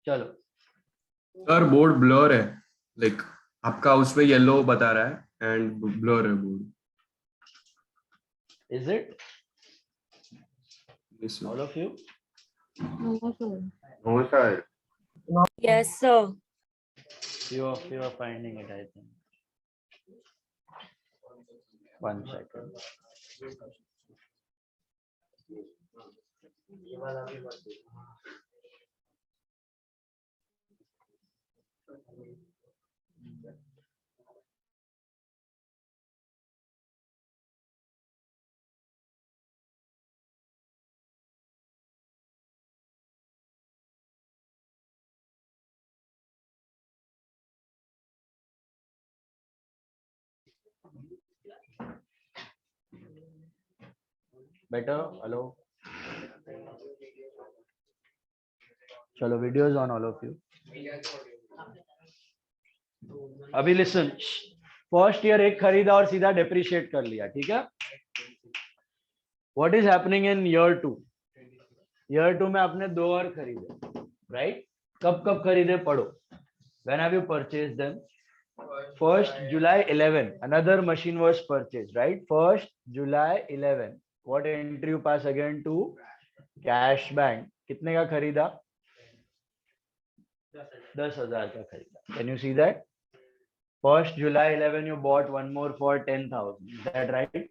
चलो sir board blur है, like आपका उसमें येलो बता रहा है एंड ब्लर है board. Is it yes all of you? No sir. Yes, sir. Few of you are finding it, I think. 1 second. Better? Hello? चलो videos on all of you. अभी listen, first year एक खरीदा और सीधा depreciate कर लिया, ठीक है? What is happening in year 2? Year 2 में आपने 2 और खरीदे, राइट? कब कब खरीदे पढ़ो। When have you purchase them? 1st July 11 another machine was purchased, right? 1st July 11 what entry you pass again to cash bank? कितने का खरीदा? 10,000 का खरीदा। Can you see that? 1st July 11 you bought one more for 10,000. Is that right?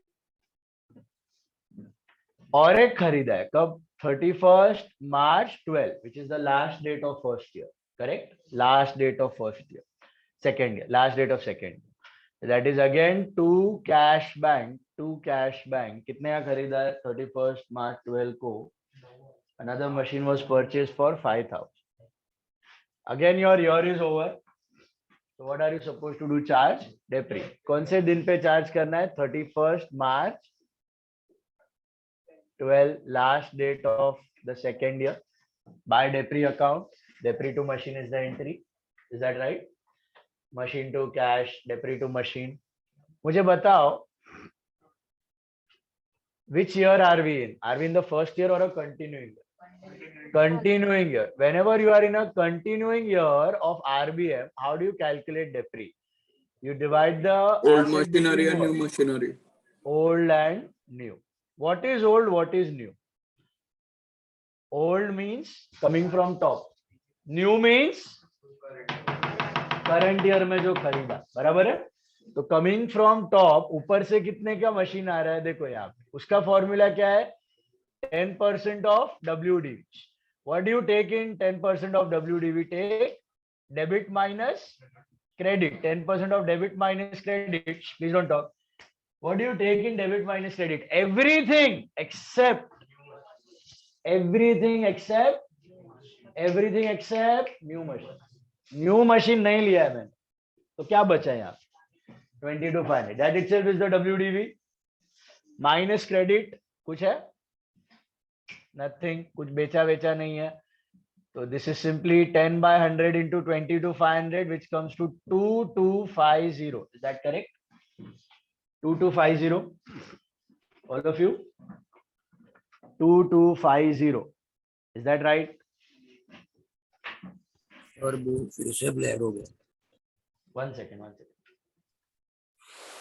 और एक खरीदा है कब? 31st March 12 which is the last date of first year, correct? Last date of first year. Second year, last date of second year. That is again to cash bank. कितने का खरीदा है? 31st March 12 को another machine was purchased for 5,000. Again your year is over. So what are you supposed to do? Charge depri. कौन से दिन पे charge करना है? 31st March 12, last date of the second year. By depri account, depri to machine is the entry. Is that right? Machine to cash, depri to machine. मुझे बताओ, which year are we in? Are we in the first year or a continuing year? Continuing year. Whenever you are in a continuing year of RBM, how do you calculate depri? You divide the old machinery and new machinery. Old and new. What is old? What is new? Old means coming from top. New means current year में जो खरीदा, बराबर है? तो coming from top, ऊपर से कितने का मशीन आ रहा है? देखो यहाँ पे उसका फॉर्मूला क्या है? 10% of WDV. What do you take in 10% of WDV? Take debit minus credit. 10% of debit minus credit. Please don't talk. What do you take in debit minus credit? Everything except new machine. New machine नहीं लिया है मैंने, तो क्या बचा है यहाँ? 22,500. That itself is the WDV. Minus credit कुछ है? नथिंग. कुछ बेचा नहीं है. तो this is simply 10 by 100 into 22,500 which comes to 2250. Is that correct? 2250. All of you? 2250. Is that right? और वो फिर से ब्लैक हो गया. 1 second.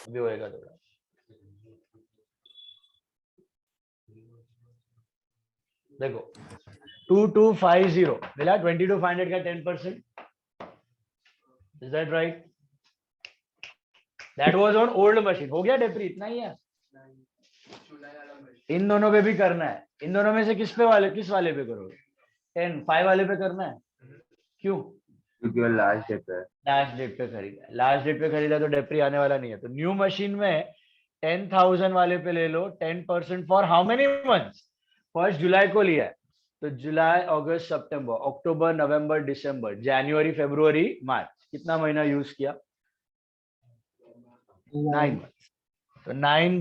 अभी होएगा थोड़ा. देखो 2250 मिला. 22,500 का 10%. Is that right? That was on old machine. हो गया डेप्री? इतना ही है. इन दोनों पे भी करना है. इन दोनों में से किस वाले पे करोगे? 5 वाले पे करना है. क्यों? क्योंकि वो लास्ट डेट पे खरीदा तो डेप्री आने वाला नहीं है. तो न्यू मशीन में 10,000 वाले पे ले लो. 10% फॉर हाउ मेनी मंथ्स? 1 जुलाई को लिया है, तो जुलाई, अगस्त, सितंबर, अक्टूबर, नवंबर, दिसंबर, जनवरी, फरवरी, मार्च. कितना महीना यूज किया? 9 months. तो 9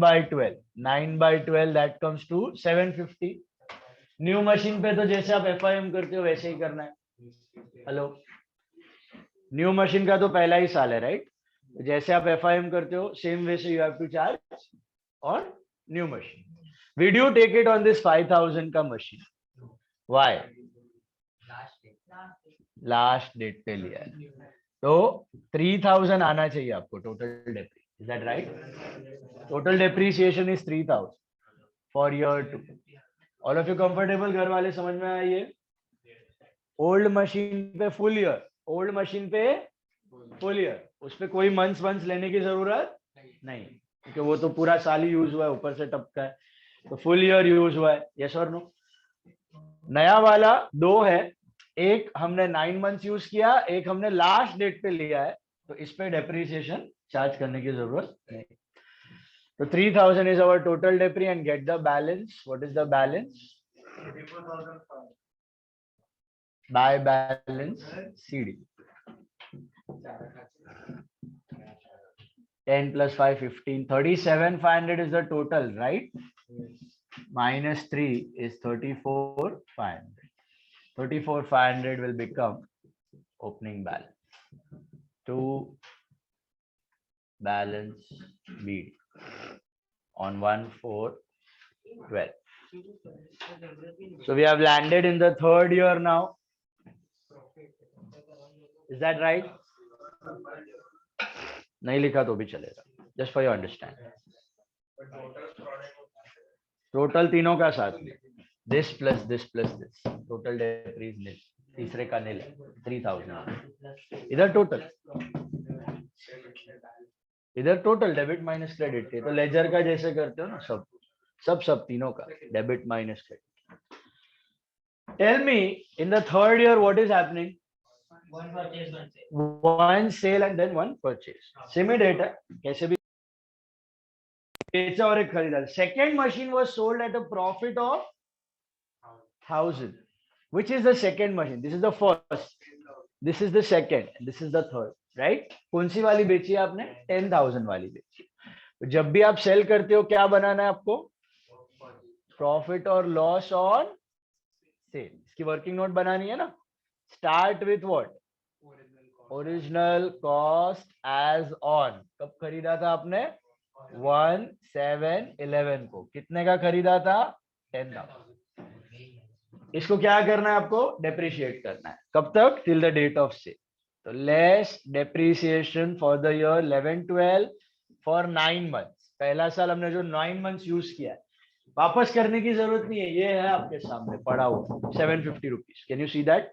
by 12 that comes to 750. New machine पे तो जैसे आप FIM करते हो वैसे ही करना है. हेलो, न्यू मशीन का तो पहला ही साल है, राइट? जैसे आप FIM करते हो सेम वे से you have to charge on new machine. Did you take it on this 5,000 का मशीन? वाई लास्ट डेट पे लिया है, तो 3000 आना चाहिए आपको total depre. Is that right? Total depreciation is 3000 for year 2. All of you comfortable? घर वाले समझ में आया ये? ओल्ड मशीन पे फुल ईयर, ओल्ड मशीन पे फुल ईयर, उस पे कोई मंथ्स वंस लेने की जरूरत नहीं, क्योंकि वो तो पूरा साल ही यूज हुआ है, ऊपर से टपका है, तो फुल ईयर यूज हुआ है. यस और नो? नया वाला दो है, एक हमने 9 मंथ्स यूज किया, एक हमने लास्ट डेट पे लिया है, तो इस पे डेप्रीसिएशन चार्ज करने की जरूरत नहीं. तो 3000 is our total depre and get the balance. What is the balance? By balance CD. 10 plus 5, 15. 37,500 is the total, right? Minus 3 is 34,500. 34,500 will become opening balance. To balance BD on 1/4/12. So we have landed in the third year now. Is that right? नहीं लिखा तो भी चलेगा, just for your understanding. Total तीनों का साथ में, this plus this plus this, total depre is nil. तीसरे का nil है, 3000. इधर टोटल, इधर टोटल डेबिट माइनस क्रेडिट थे, तो लेजर का जैसे करते हो ना, सब तीनों का debit minus credit. Tell me in the third year what is happening? One sale and then one purchase. Same date है, कैसे भी बेचा और एक खरीदा. Second machine was sold at a profit of 1000. Which is the second machine? This is the first, this is the second, this is the third, right? कौन सी वाली बेची है आपने? 10,000 वाली बेची. तो जब भी आप सेल करते हो क्या बनाना है आपको? प्रॉफिट और लॉस ऑन सेल. इसकी वर्किंग नोट बनानी है ना. Start with what? Original cost as on. कब खरीदा था आपने? 1/7/11 को. कितने का खरीदा था? 10,000. इसको क्या करना है आपको? डेप्रिशिएट करना है. कब तक? Till the date of sale. तो less depreciation for the year 11-12 for 9 months. पहला साल हमने जो 9 मंथ्स यूज किया है, वापस करने की जरूरत नहीं है, ये है आपके सामने पड़ा हुआ 750 rupees. Can you see that?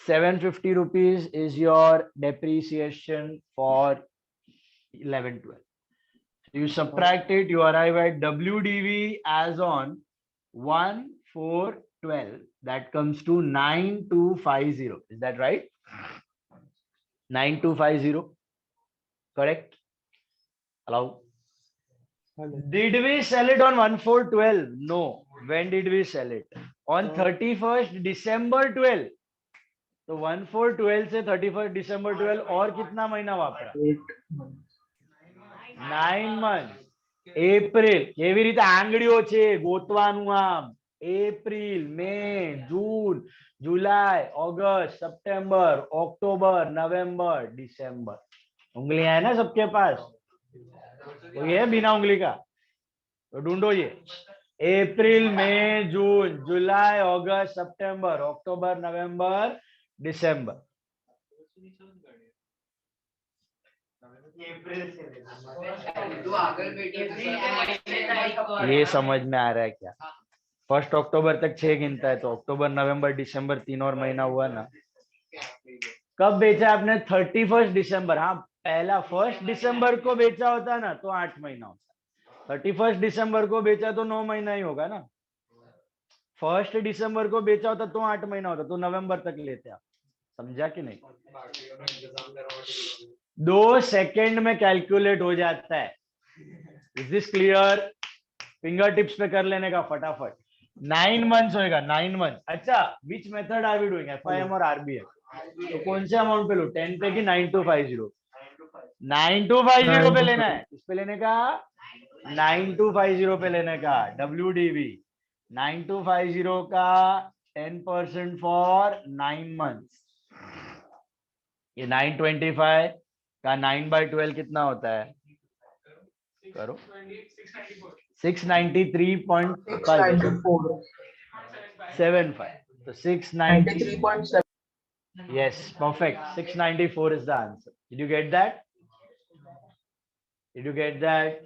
750 rupees is your depreciation for 11-12. You subtract it, you arrive at WDV as on 1/4/12. That comes to 9250. Is that right? 9250. Correct? Allow. Did we sell it on 1/4/12? No. When did we sell it? On 31st December 12. तो 1/4/12 से 31st December 12 और कितना महीना वापरा? 9 months. April. કેવી રીતે આંગળીઓ છે ગોતવાનું આમ? એપ્રિલ, મે, જૂન, जुलाई, अगस्त, सितंबर, अक्टूबर, नवंबर, दिसंबर. उंगलियां है ना सबके पास? तो ये बिना उंगली का, तो ढूंढो ये. अप्रैल, मई, जून, जुलाई, अगस्त, सितंबर, अक्टूबर, नवंबर, दिसंबर. ये समझ में आ रहा है क्या? 1 अक्टूबर तक 6 गिनता है, तो अक्टूबर, नवंबर, दिसंबर 3 और महीना हुआ ना. कब बेचा आपने? 31st दिसंबर. हाँ, पहला 1 दिसंबर को बेचा होता ना तो 8 महीना होता. 31st दिसंबर को बेचा तो 9 महीना ही होगा ना. 1 दिसंबर को बेचा होता तो 8 महीना होता, तो नवंबर तक लेते आप. समझा कि नहीं? 2 सेकेंड में कैलकुलेट हो जाता है. Is this clear? Finger tips पे कर लेने का फटाफट. 9 मंथ्स होएगा, 9 मंथ. अच्छा, which method are we doing? FIM और RBF? तो कौन से अमाउंट पे लो? 10 पे कि 9250? 9250 पे लेना है. इस पे लेने का 9250 पे लेने का. WDV 9250 का 10% फॉर 9 मंथ्स. ये 925 का 9/12 कितना होता है? करो. 693.5. 75. So 690. 93.7. Yes, perfect. 694 is the answer. Did you get that? Did you get that?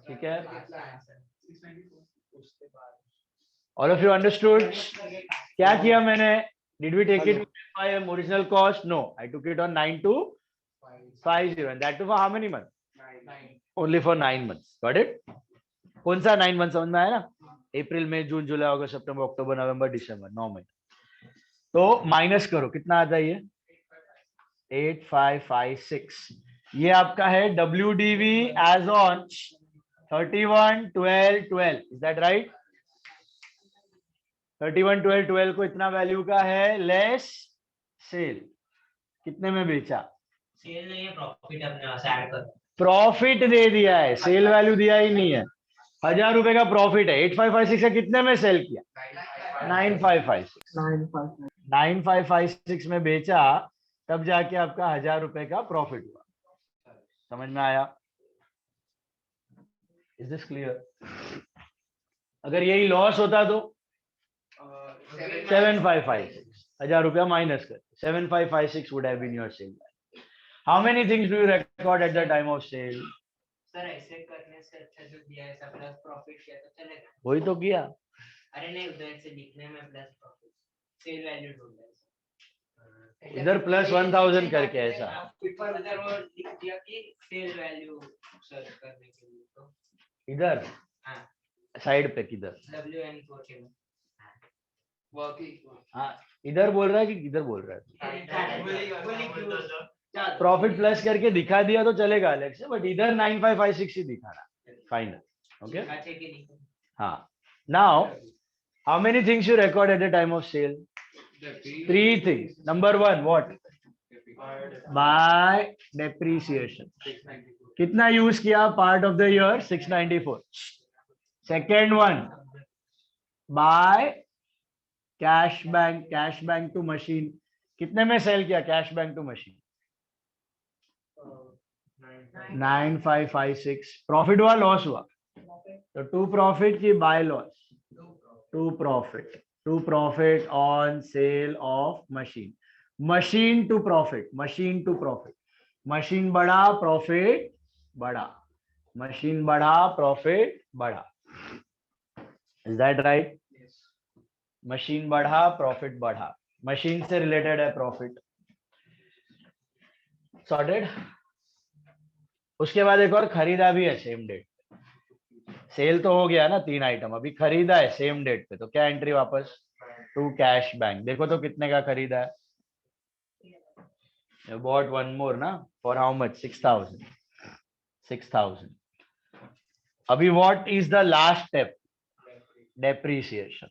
ठीक है? All of you understood? क्या किया मैंने? Did we take it with FIM original cost? No, I took it on 9250, and that too for how many months? Only for 9 months. Got it? कौन सा 9 months समझ में आया ना? अप्रैल मई जून जुलाई अगस्त सितंबर अक्टूबर नवंबर दिसंबर 9 महीने. तो माइनस करो कितना आता है ये? 8556. ये आपका है WDV as on 31/12/12. Is that right? 31/12/12 को इतना वैल्यू का है लेस सेल. कितने में बेचा? सेल नहीं है, प्रॉफिट अपने पास ऐड कर. प्रॉफिट दे दिया है, सेल वैल्यू दिया ही नहीं है. 1000 रुपए का प्रॉफिट है. 8556 है, कितने में सेल किया? 9556. 9.5. 9556 में बेचा, तब जाके आपका 1000 रुपए का प्रॉफिट हुआ. समझ में आया? Is this clear? अगर यही लॉस होता तो 7556, 1000 रुपया माइनस कर 7556 would have been your sale. How many things do you record at the time of sale? Sir ऐसे करने से अच्छा जो दिया है सब प्लस प्रॉफिट किया तो चलेगा. वही तो किया. अरे नहीं, उधर से लिखने में प्लस प्रॉफिट सेल वैल्यू ढूंढना है. इधर प्लस 1000 करके ऐसा. ऊपर उधर वो लिख दिया कि सेल वैल्यू सर्च करने के लिए, तो इधर हाँ साइड पे किधर? WN4 के में हाँ, इधर बोल रहा है कि किधर बोल रहा है? प्रॉफिट प्लस करके दिखा दिया तो चलेगा अलग से, बट इधर 9556 ही दिखाना फाइनल. ओके. हाँ. Now how many things you record at the time of sale? 3 things. Number 1, what? By depreciation. कितना यूज किया? Part of the year 694. Second one, by cash bank to machine. कितने में sale किया cash bank to machine? 9556. Profit हुआ loss हुआ? तो to profit की by loss? To profit on sale of machine. Machine to profit. Machine बढ़ा profit बढ़ा. Machine बढ़ा प्रॉफिट बढ़ा. Is that right? मशीन बढ़ा प्रॉफिट बढ़ा. मशीन से रिलेटेड है प्रॉफिट. सॉर्टेड. उसके बाद एक और खरीदा भी है सेम डेट. सेल तो हो गया ना 3 आइटम, अभी खरीदा है सेम डेट पे, तो क्या एंट्री वापस? To cash bank. देखो तो कितने का खरीदा है? You bought one more ना? For how much? 6000. 6000. अभी what is the last step? Depreciation.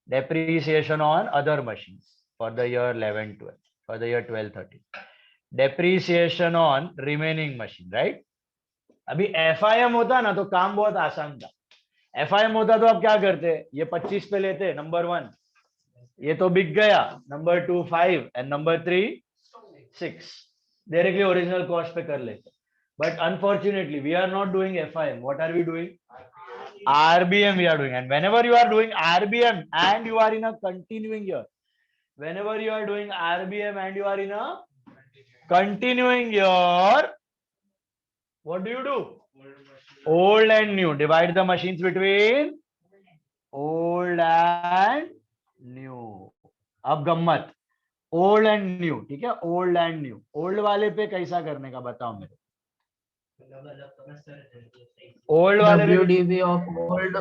Depreciation on other machines for the year 11-12, for the year 12-13. Depreciation on remaining machine, right? अभी FIM होता ना तो काम बहुत आसान था. FIM होता तो आप क्या करते? ये 25 पे लेते नंबर 1, ये तो बिक गया. Number 2 5 and number 3 6 directly original cost पे कर लेते. But unfortunately we are not doing FIM. What are we doing? RBM we are doing. And whenever you are doing RBM and you are in a continuing year, whenever you are doing RBM and you are in a continuing year, what do? Old and new. Divide the machines between old and new. अब गम्मत, old and new. ठीक है, old and new. Old वाले पे कैसा करने का बताओ मेरे. ओल्ड वाले पे WDV of old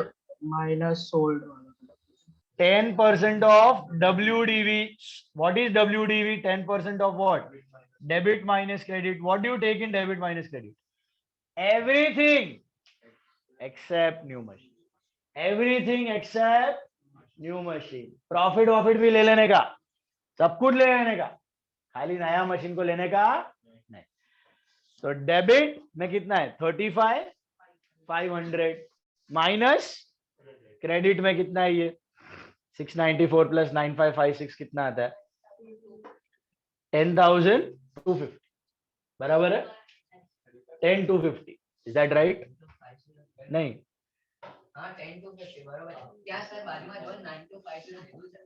minus sold. 10% of WDV. What is WDV? 10% of what? Debit minus credit. What do you take in debit minus credit? Everything except new machine. Everything except new machine. Profit भी ले लेने का, सब कुछ ले लेने का, खाली नया मशीन को लेने का नहीं. तो डेबिट में कितना है? 35,500 माइनस क्रेडिट में कितना है? ये 694 प्लस 9556 कितना आता है? 10,250. बराबर है? 10,250. Is that right? नहीं, हाँ 10 to 50 बरोबर क्या सर बाजूમાં जो 9 to 5 નું ભૂલ છે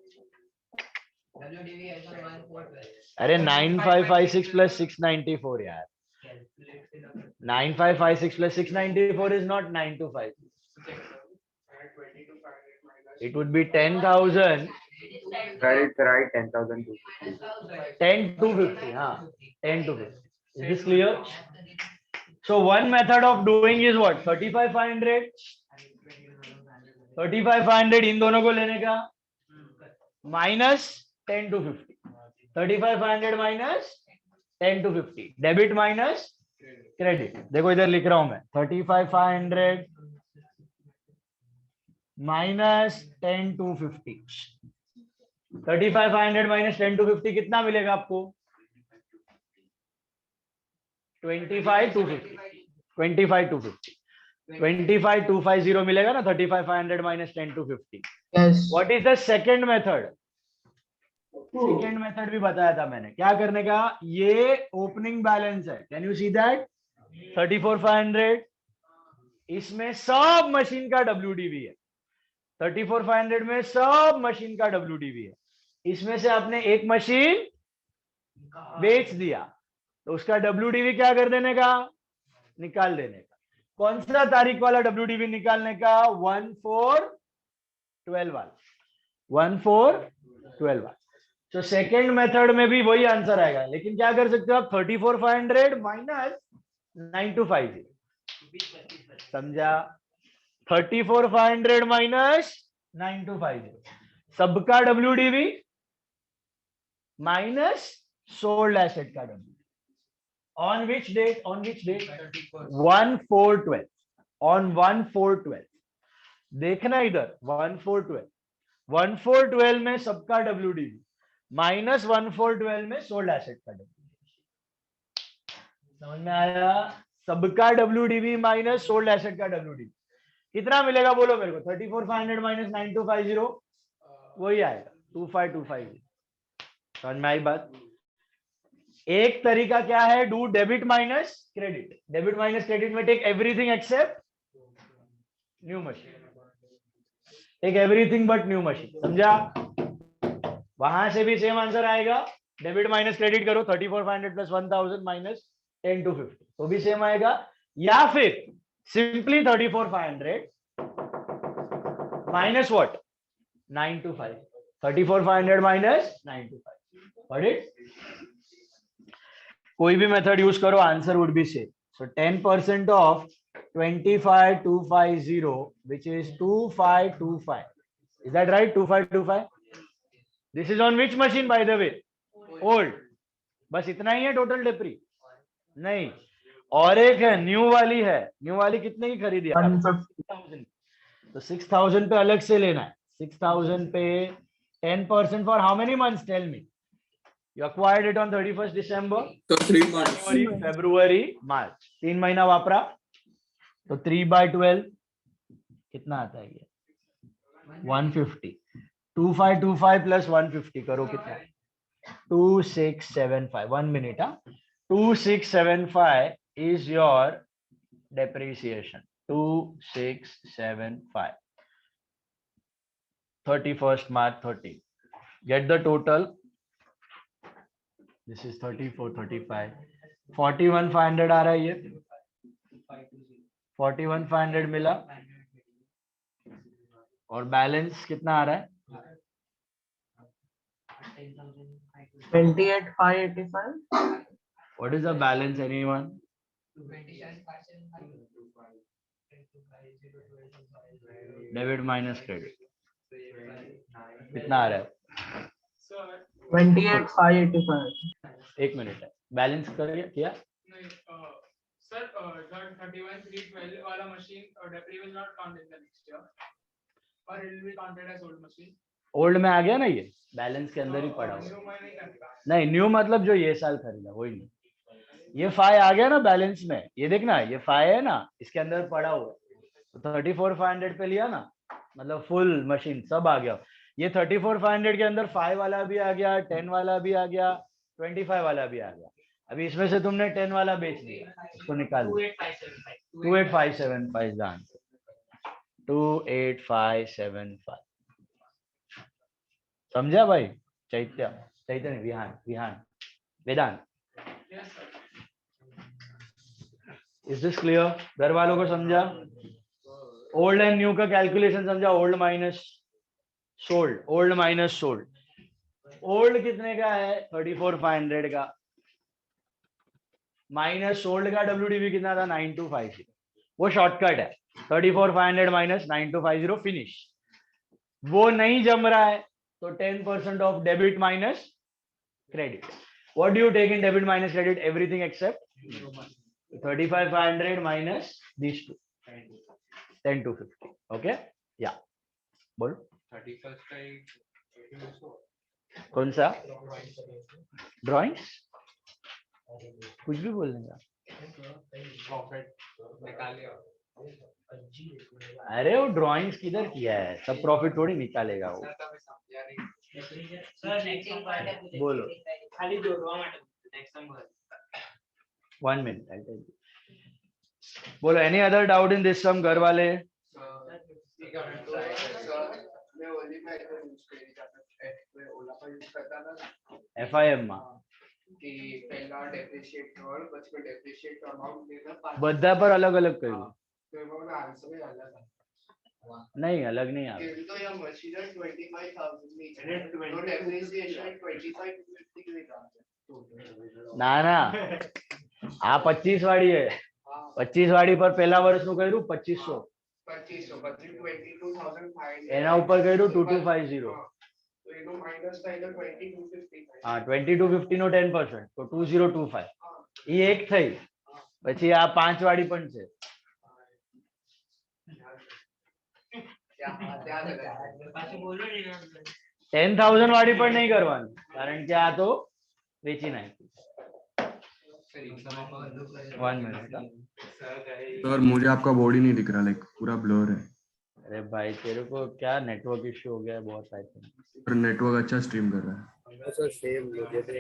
WDV is on 1412 अरे 9556 plus 694 यार 9556 plus 694 is not 9 to 5. It would be 10,000. Right, 10,000. 10 to 50. हाँ 10 to 50. Is this clear? So one method of doing is what? 35,500. 35,500 इन दोनों को लेने का minus 10 to 50. 35,500 minus 10 to 50. Debit minus credit. देखो इधर लिख रहा हूं मैं 35,500 minus 10 to 50. 35,500 minus 10 to 50 कितना मिलेगा आपको? 25,250. 25,250. 25,250 मिलेगा ना 35,500 minus 10 to 50. Yes. What is the second method? Second method भी बताया था मैंने. क्या करने का? ये ओपनिंग बैलेंस है. Can you see that? 34,500. इसमें सब मशीन का WDV है. 34,500 में सब मशीन का WDV है. इसमें से आपने एक मशीन बेच दिया तो उसका WDV क्या कर देने का? निकाल देने का. कौन सा तारीख वाला WDV निकालने का? 1/4/12 वाला. 1/4/12 वाला. तो सेकेंड मेथड में भी वही आंसर आएगा, लेकिन क्या कर सकते हो आप? 34,500 माइनस 9250. समझा? 34,500 माइनस 9250 सबका WDV माइनस सोल्ड एसेट का WDV. On which date? On which date? 1/4/12. On 1/4/12 देखना इधर. 1/4/12. 1/4/12 में सबका WDV माइनस 1/4/12 में सोल्ड एसेट का WDV. समझ में आया? सबका WDV माइनस सोल्ड एसेट का WDV कितना मिलेगा बोलो मेरे को? 34,500 माइनस 9250 वही आएगा 25,250. समझ में आई बात? एक तरीका क्या है? Do debit minus credit. Debit minus credit में take everything except new machine. Take everything but new machine. समझा? वहां से भी सेम आंसर आएगा. डेबिट माइनस क्रेडिट करो. 34,500 प्लस 1,000 माइनस 10 to 50 तो भी सेम आएगा. या फिर simply 34,500 minus what? 9 to 5. 34,500 minus 9 to 5. Got it? कोई भी मेथड यूज करो, answer would be same. So 10% of 25,250 which is 2525. Is that right? 2525. This is on which machine by the way? Old. बस इतना ही है total डेप्री? नहीं, और एक है न्यू वाली है. न्यू वाली कितने की खरीदी? 6,000. तो 6,000 पे अलग से लेना है. 6,000 पे 10% for how many months? Tell me. You acquired it on 31st December. So 3 months. January, February, March. 3 महीना वापरा तो 3/12 कितना आता है ये? 150. 2525 प्लस 150 करो कितना? 2675. 1 minute. 2675 is your depreciation. 2675. 31st March 30. Get the total. This is 34, 35. 41,500 आ रहा है ये. 41,500 मिला और बैलेंस कितना आ रहा है? 28,585. What is the balance? Anyone? Debit minus credit. कितना आ रहा है? 28,585. एक मिनट है. बैलेंस कर किया? Sir, the 31,312 वाला machine debris will not count in the next year, or it will be counted as old machine. Old में आ गया ना ये, बैलेंस के अंदर ही पड़ा हुआ. नहीं, न्यू मतलब जो ये साल खरीदा वही नहीं. ये 5 आ गया ना बैलेंस में. ये देखना, ये 5 है ना, इसके अंदर पड़ा हुआ. तो 34,500 पे लिया ना, मतलब फुल मशीन सब आ गया. ये 34,500 के अंदर 5 वाला भी आ गया, 10 वाला भी आ गया, 25 वाला भी आ गया. अभी इसमें से तुमने 10 वाला बेच दिया, इसको निकाल. 28,575 is the answer. 28575 समझा भाई? चैत्य चैत्य नहीं, विहान विहान वेदांत, Yes, sir. Is this clear? घर वालों को समझा? ओल्ड एंड न्यू का कैलकुलेशन समझा? Old minus sold, old minus sold. Old कितने का है? 34,500 का, माइनस सोल्ड का WDV कितना था? 9250। वो शॉर्टकट है, 34,500 माइनस 9250 फिनिश। वो नहीं जम रहा है तो 10% of debit minus credit. What do you take in debit minus credit? Everything except 35,500 minus these two, 10 to 50। Okay या बोलो 31st का एक कौन सा ड्राइंग्स? कुछ भी बोल देगा। प्रॉफिट निकालिए। अरे वो ड्राइंग्स किधर किया है? सब प्रॉफिट थोड़ी निकालेगा वो। बोलो खाली जोड़वा માટે next number 1 minute I'll tell you. बोलो any other doubt in this sum घर वाले? FIM માં બધા પર અલગ અલગ કર્યું? नहीं अलग नहीं આવે। ના ના આ 25 વાળી है, 25 વાળી પર પહેલા વર્ષનું કર્યું 2500, એના ઉપર કર્યું 2250। हाँ 2250 નો 10% તો 2025 એ એક થઈ। પછી આ 5 વાળી પણ છે। 10,000 વાળી પણ નહીં કરવાની કારણ કે આ તો વેચી નાખી। 1 minute सर मुझे आपका बॉडी नहीं दिख रहा, लाइक पूरा ब्लर है। अरे भाई तेरे को क्या नेटवर्क इश्यू हो गया है बहुत आई थिंक। पर नेटवर्क अच्छा स्ट्रीम कर रहा है। सर सेम मुझे भी।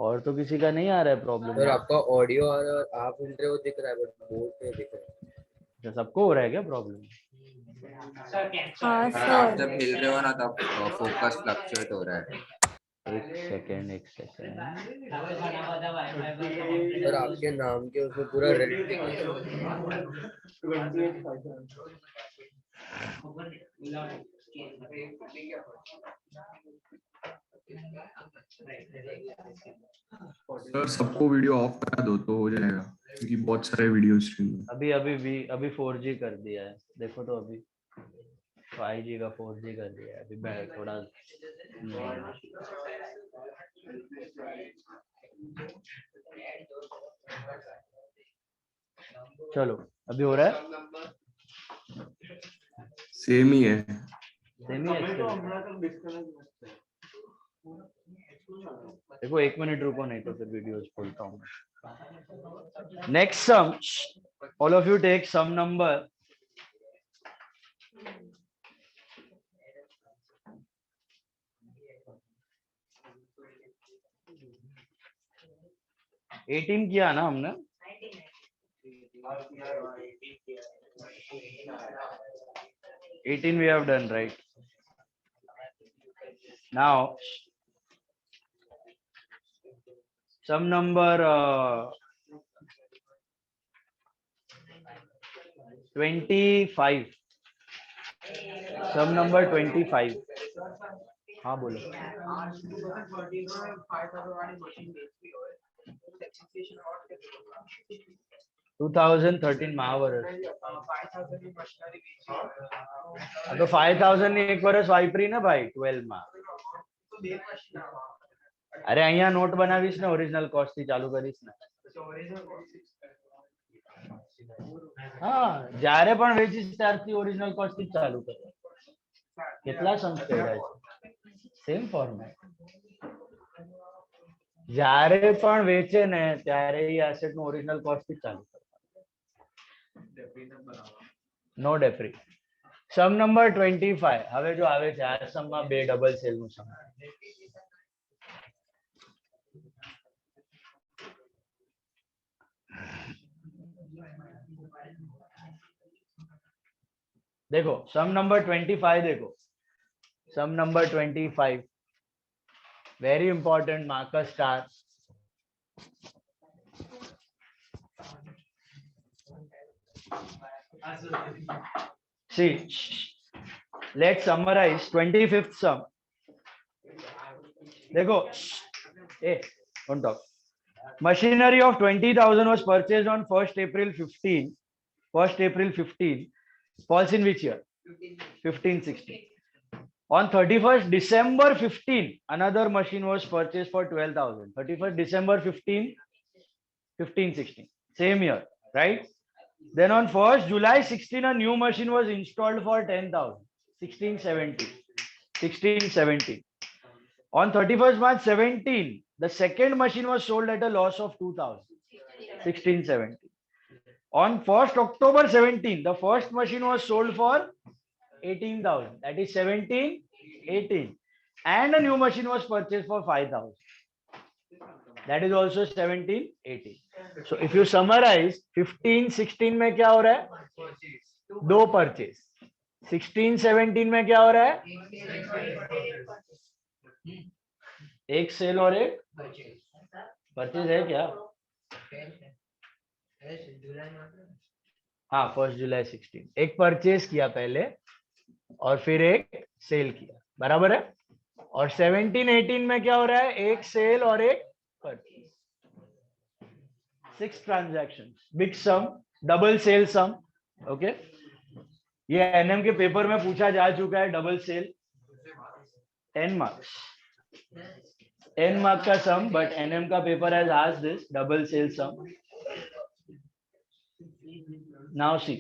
और तो किसी का नहीं आ रहा है प्रॉब्लम? सर आपका ऑडियो और आप सुन रहे हो दिख रहा है बट बोर्ड पे दिख रहा है। सबको हो रहा है क्या प्रॉब्लम? हाँ आप सर जब हिल रहे हो ना तब फोकस फ्लक्चुएट हो रहा है। एक सेकेंड सर आपके नाम के उसमें पूरा रेड दिख रहा सर सबको वीडियो ऑफ करा दो तो हो जाएगा, क्योंकि बहुत सारे वीडियो स्ट्रीम है। अभी 4G कर दिया है, देखो तो अभी 5G का 4G कर दिया है। अभी मैं थोड़ा चलो अभी हो रहा है सेम ही है। सेम ही है। देखो 1 मिनट रुको नहीं तो फिर वीडियोस खोलता हूँ। Next sum, all of you take sum number 18 किया ना हमने? 18 we have done, right? Now sum number 25, sum number 25। हाँ बोलो। 2013 महावर्ष तो 5,000 ની એક વર્ષ વાપરી ને ભાઈ 12 માં। અરે અહીંયા નોટ બનાવીશ ને ઓરિજિનલ કોસ્ટ થી ચાલુ કરીશ ને। હા જ્યારે પણ વેચીશ ત્યારથી ઓરિજિનલ કોસ્ટ થી ચાલુ કરો। કેટલા સમ્સ કર્યા છે? Same format. જ્યારે પણ વેચે ને ત્યારે એ એસેટ નું ઓરિજિનલ કોસ્ટ થી ચાલુ કરો। નો ડેપ્રી। સમ નંબર 25 હવે જો આવે છે આ સમ માં બે ડબલ સેલ નું સમ। देखो सम नंबर 25 देखो, sum number 25 very important, mark a star. See, let's summarize 25th sum. देखो, don't talk. Machinery of 20,000 was purchased on 1st April 15. 1st April 15 falls in which year? 15-16. On 31st December 15, another machine was purchased for 12,000. 31st December 15, 15-16, same year, right? Then on 1st July 16, a new machine was installed for 10,000. 16-17. 16-17. On 31st March 17, the second machine was sold at a loss of 2,000. 16-17. On 1st October 17, the first machine was sold for 18,000. That is 17-18. And a new machine was purchased for 5,000. That is also 17-18. So if you summarize, 15-16 में क्या हो रहा है? दो purchase. 16-17 में क्या हो रहा है? एक सेल और एक परचेज है क्या? हाँ, 1 जुलाई 16 एक परचेज किया पहले और फिर एक सेल किया, बराबर है. और 17-18 में क्या हो रहा है? एक सेल और एक परचेज. 6 ट्रांजैक्शंस, बिग सम, डबल सेल सम. ओके, ये एनएम के पेपर में पूछा जा चुका है. डबल सेल 10 मार्क्स, 10 मार्क का सम, बट एनएम का paper has asked this double sale sum. Now see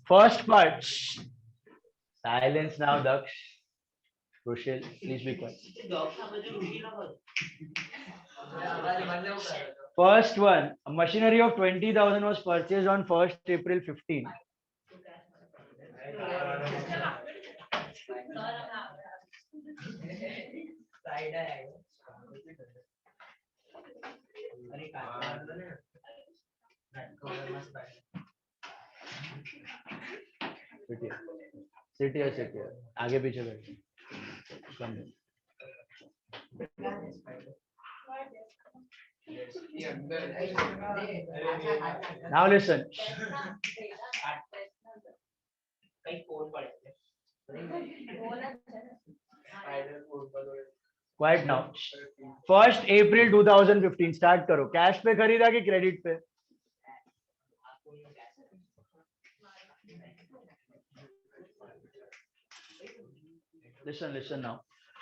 first part. Silence now Daksh, Rochelle, please be quiet. First one, a machinery of 20,000 was purchased on 1st April 15. Sit here. आगे पीछे बैठो. Now listen. Quiet now. 1st April 2015 start करो. Cash पे खरीदा कि credit पे? Listen now.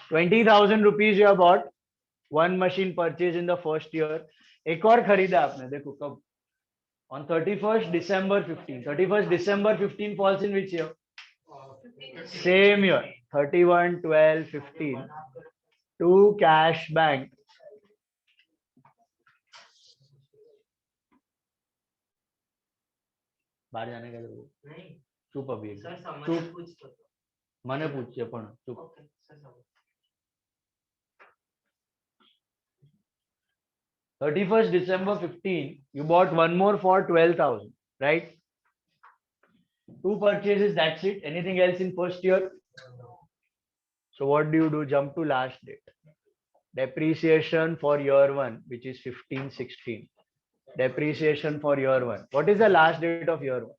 20,000 rupees you have bought. One machine purchased in the first year. एक और खरीदा आपने, देखो कब? On 31st December 15. 31st December 15 falls in which year? Same year. 31/12/15. To cash bank. बाहर जाने का जरूर. चुप अभी. चुप. મને પૂછજે પણ ચૂપ. 31st December 15, you bought one more for 12,000, right? 2 purchases, that's it. Anything else in first year? So what do? Jump to last date. Depreciation for year 1, which is 15-16. Depreciation for year 1. What is the last date of year 1?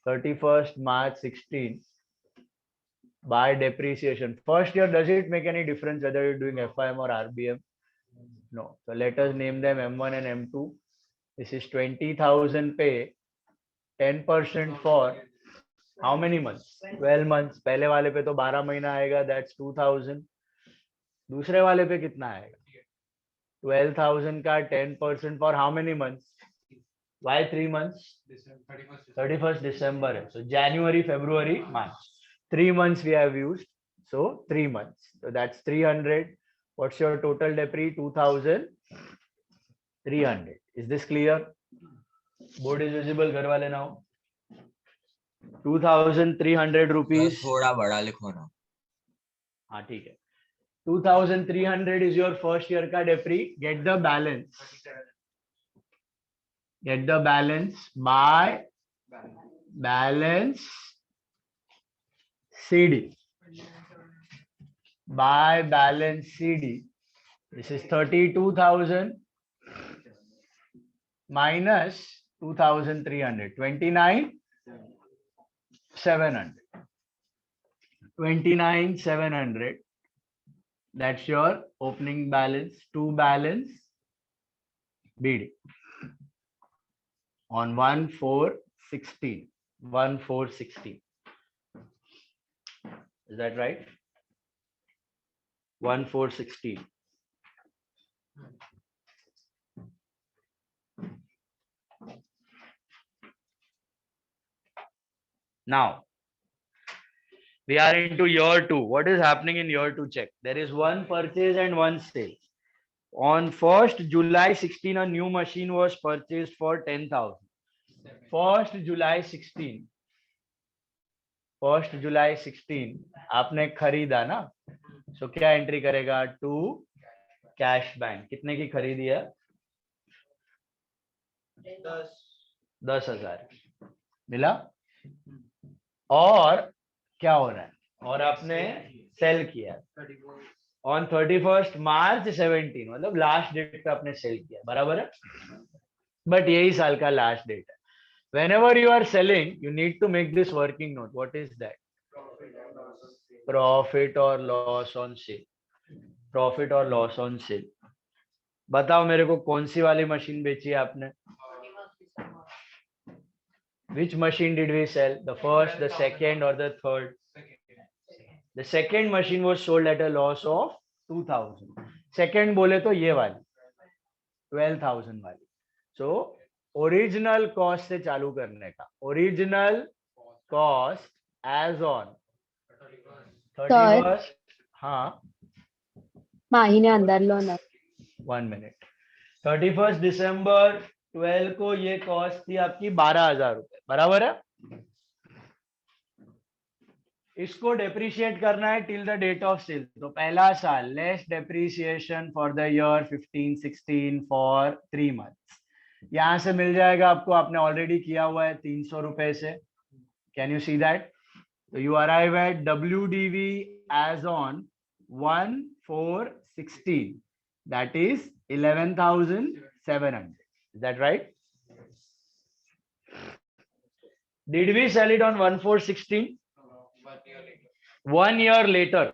31st March 16. By depreciation. First year, does it make any difference whether you're doing FIM or RBM? No. So let us name them M1 and M2. This is 20,000 pay, 10% for how many months? 12 months. पहले वाले पे तो 12 महीना आएगा, that's 2,000. दूसरे वाले पे कितना आएगा? 12,000 का 10% for how many months? Why 3 months? 31st December. So January, February, March. 3 months we have used. So 3 months. So that's 300. What's your total depre? 2,300. Is this clear? Board is visible. घर वाले now. 2,300 rupees. थोड़ा बड़ा लिखो ना. हाँ ठीक है. 2,300 is your first year का depre. Get the balance. Get the balance by balance CD. By balance CD. This is 32,000 minus 2,300. 29,700. 29,700. That's your opening balance to balance BD on 1/4/16. 1/4/16. Is that right? 1/4/16. Now, we are into year 2. What is happening in year 2? Check. There is one purchase and one sale. On 1st July 16, a new machine was purchased for 10,000. 1st July 16. 1st July 16 आपने खरीदा ना, so क्या entry करेगा? To cash bank. कितने की खरीदी है? 10,000 मिला. और क्या हो रहा है? और आपने सेल किया ऑन 31st March 17, मतलब लास्ट डेट पे आपने सेल किया, बराबर है. बट यही साल का लास्ट डेट है. Whenever you are selling, you need to make this working note. What is that? Profit or loss on sale. Profit or loss on sale. बताओ मेरे को कौन सी वाली मशीन बेची है आपने? Which machine did we sell? The first, the second, or the third? The second machine was sold at a loss of 2,000. Second बोले तो ये वाली 12,000 वाली. So ओरिजिनल कॉस्ट से चालू करने का. Original cost as on 31st. हाँ, माहीने अंदर लो ना. 1 मिनट. 31st December 12 को ये कॉस्ट थी आपकी 12,000 रुपए, बराबर है. इसको डेप्रिशिएट करना है till the date of sale. तो पहला साल less depreciation for the year 15-16 for 3 months. यहां से मिल जाएगा आपको, आपने ऑलरेडी किया हुआ है 300 रुपए से. Can you see that? तो you arrive at WDV as on 1/4/16. That is 11,700. Is that right? Did we sell it on 1/4/16? 1 year later.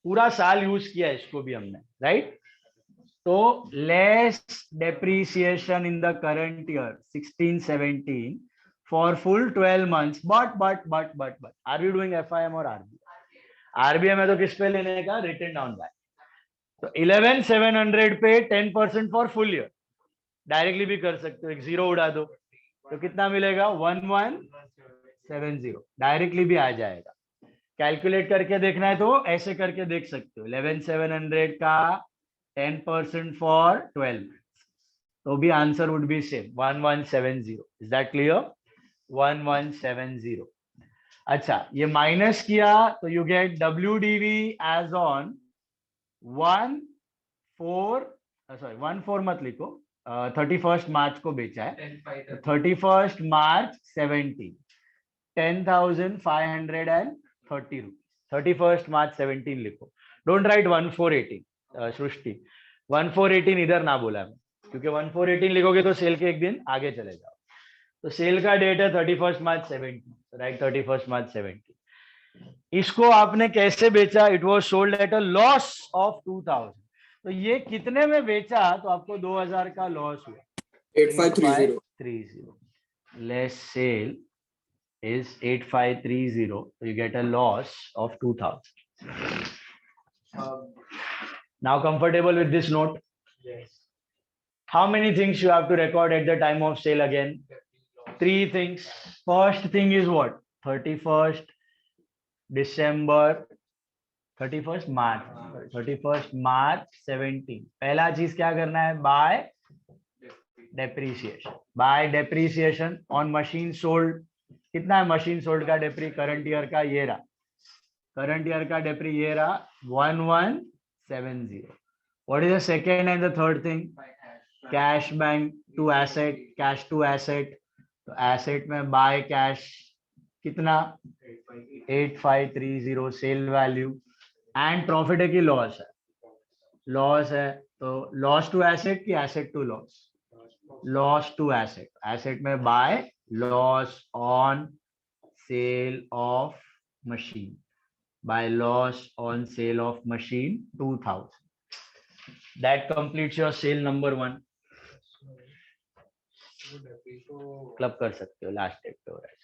पूरा साल यूज किया है इसको भी हमने, राइट? तो less depreciation in the current year 16-17 for full 12 months. But are we doing FIM or RBM? RBM है तो किस पे लेने का? Written down back. तो 11,700 पे 10% फॉर फुल ईयर. डायरेक्टली भी कर सकते हो, एक जीरो उड़ा दो तो कितना मिलेगा? 1170. डायरेक्टली भी आ जाएगा. कैलकुलेट करके देखना है तो ऐसे करके देख सकते हो. 11,700 का 10% फॉर 12 तो भी answer would be same 1170. Is that clear? 1170. अच्छा, ये माइनस किया तो you get WDV as on 1/4 मत लिखो, 31st मार्च को बेचा है. 31st March 17, 10,530 rupees. 31st March 17 लिखो. Don't write 1/4/18. सृष्टि 1/4/18 इधर ना बोला मैं, क्योंकि 1/4/18 लिखोगे तो सेल के एक दिन आगे चले जाओ. तो सेल का डेट है 31st March 17, right? 31st March 17. इसको आपने कैसे बेचा? It was sold at a loss of 2,000. तो ये कितने में बेचा? तो आपको 2,000 का लॉस हुआ. 8530. Less sale is 8530. So you get a loss of 2,000. Now comfortable with this note? Yes. How many things you have to record at the time of sale again? 3 things. First thing is what? 31st December, 31st March, 31st March 17. पहला चीज क्या करना है? By depreciation. By depreciation on machine sold. कितना है machine sold का डेप्री? Current year का ये रहा. करंट ईयर का डेप्री ये रहा 1170. What is the second and the third thing? Cash bank to asset, cash to asset, तो एसेट में बाय कैश कितना 8530 सेल वैल्यू, एंड प्रॉफिट है कि लॉस है, लॉस है, तो लॉस टू एसेट की asset to loss, loss to asset, asset में by loss on sale of machine, by loss on sale of machine 2000. That completes your sale number 1. Club कर सकते हो, लास्ट डेट पे हो रहा है।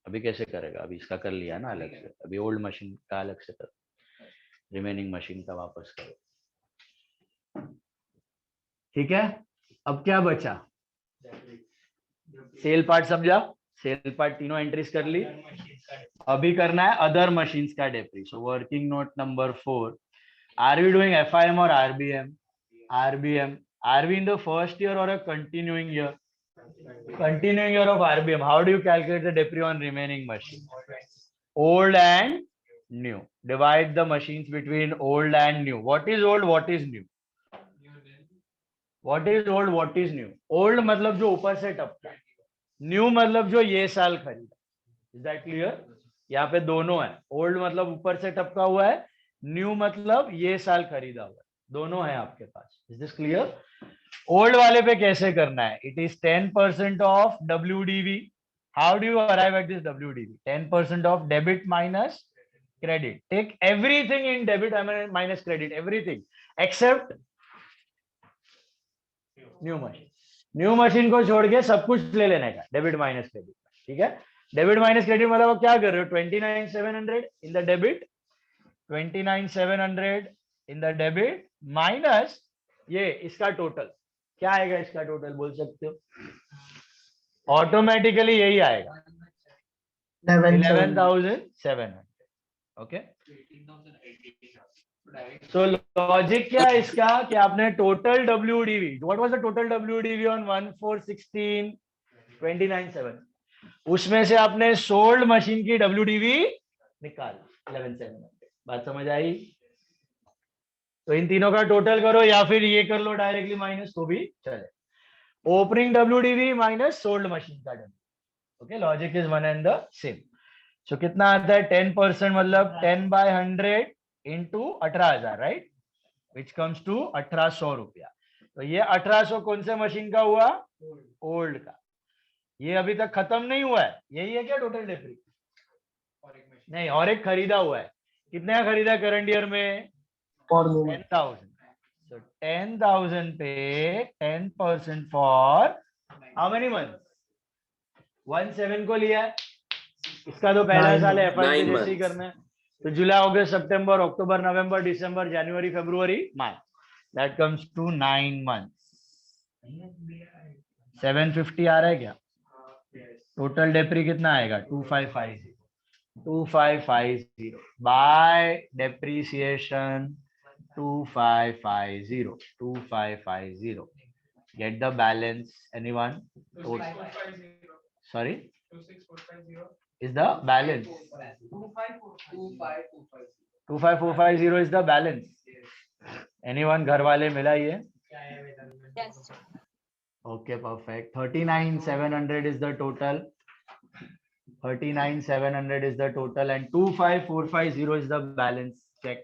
अभी कैसे करेगा, अभी इसका कर लिया ना अलग से, अभी ओल्ड मशीन का अलग से करो, रिमेनिंग मशीन का वापस करो। ठीक है, अब क्या बचा, सेल पार्ट समझा, सेल पार्ट तीनों एंट्रीज कर ली, अभी करना है अदर मशीन्स का depre. So working note number 4, are we doing FIM और RBM? RBM. Are we in the first year or a continuing year? Continuing year of RBM. How do you calculate the debris on remaining machine? Old and new. Divide the machines between old and new. What is old? What is new? What is old? What is new? Old मतलब जो ऊपर से टपका, new मतलब जो ये साल खरीदा। Is that clear? यहाँ पे दोनों है, ओल्ड मतलब ऊपर से टपका हुआ है, न्यू मतलब ये साल खरीदा हुआ है, दोनों है आपके पास। Is this clear? ओल्ड वाले पे कैसे करना है? It is 10% of WDV. How do you arrive at this WDV? 10% of debit minus credit. Take everything in debit minus credit, everything except new machine. New machine को छोड़ के सब कुछ ले लेने का डेबिट माइनस क्रेडिट. ठीक है, डेबिट माइनस क्रेडिट मतलब आप क्या कर रहे हो? 29,700 in the debit, 29,700 in the debit minus ये इसका टोटल क्या आएगा? इसका टोटल बोल सकते हो, ऑटोमेटिकली यही आएगा 11,700. ओके, सो लॉजिक क्या है इसका कि आपने total WDV, what was the total WDV on 1/4/16 29,700, उसमें से आपने सोल्ड मशीन की WDV निकाल 11,700. बात समझ आई? तो इन तीनों का टोटल करो या फिर ये कर लो डायरेक्टली माइनस तो भी चले. Opening WDV minus sold machine का WDV. Okay, logic is one and the same. So कितना आता है? 10% मतलब 10/100 into 18,000, right, which comes to 1800 रुपया. तो ये 1800 कौन से मशीन का हुआ? ओल्ड का. ये अभी तक खत्म नहीं हुआ है, यही है क्या टोटल डेप्री? नहीं, और एक खरीदा हुआ है. कितने का खरीदा करंट ईयर में? 10,000. So 10,000 पे 10% फॉर हाउ मेनी मंथ? 1/7 को लिया है, इसका तो पहला साल है, FY जैसे ही करना है. तो जुलाई, अगस्त, सितंबर, अक्टूबर, नवंबर, दिसंबर, जनवरी, फरवरी, मार्च, दैट कम्स टू 9 months. 750 आ रहा है क्या? टोटल डेप्री कितना आएगा? 2550. 2550 bye depreciation 2550. 2550. Get the balance. Anyone? 26,450. Sorry, 26,450. is the balance. 25450 is the balance. Anyone? घर वाले मिला ये? Yes. Okay, perfect. 39,700 is the total. 39,700 is the total and 25450 is the balance. Check.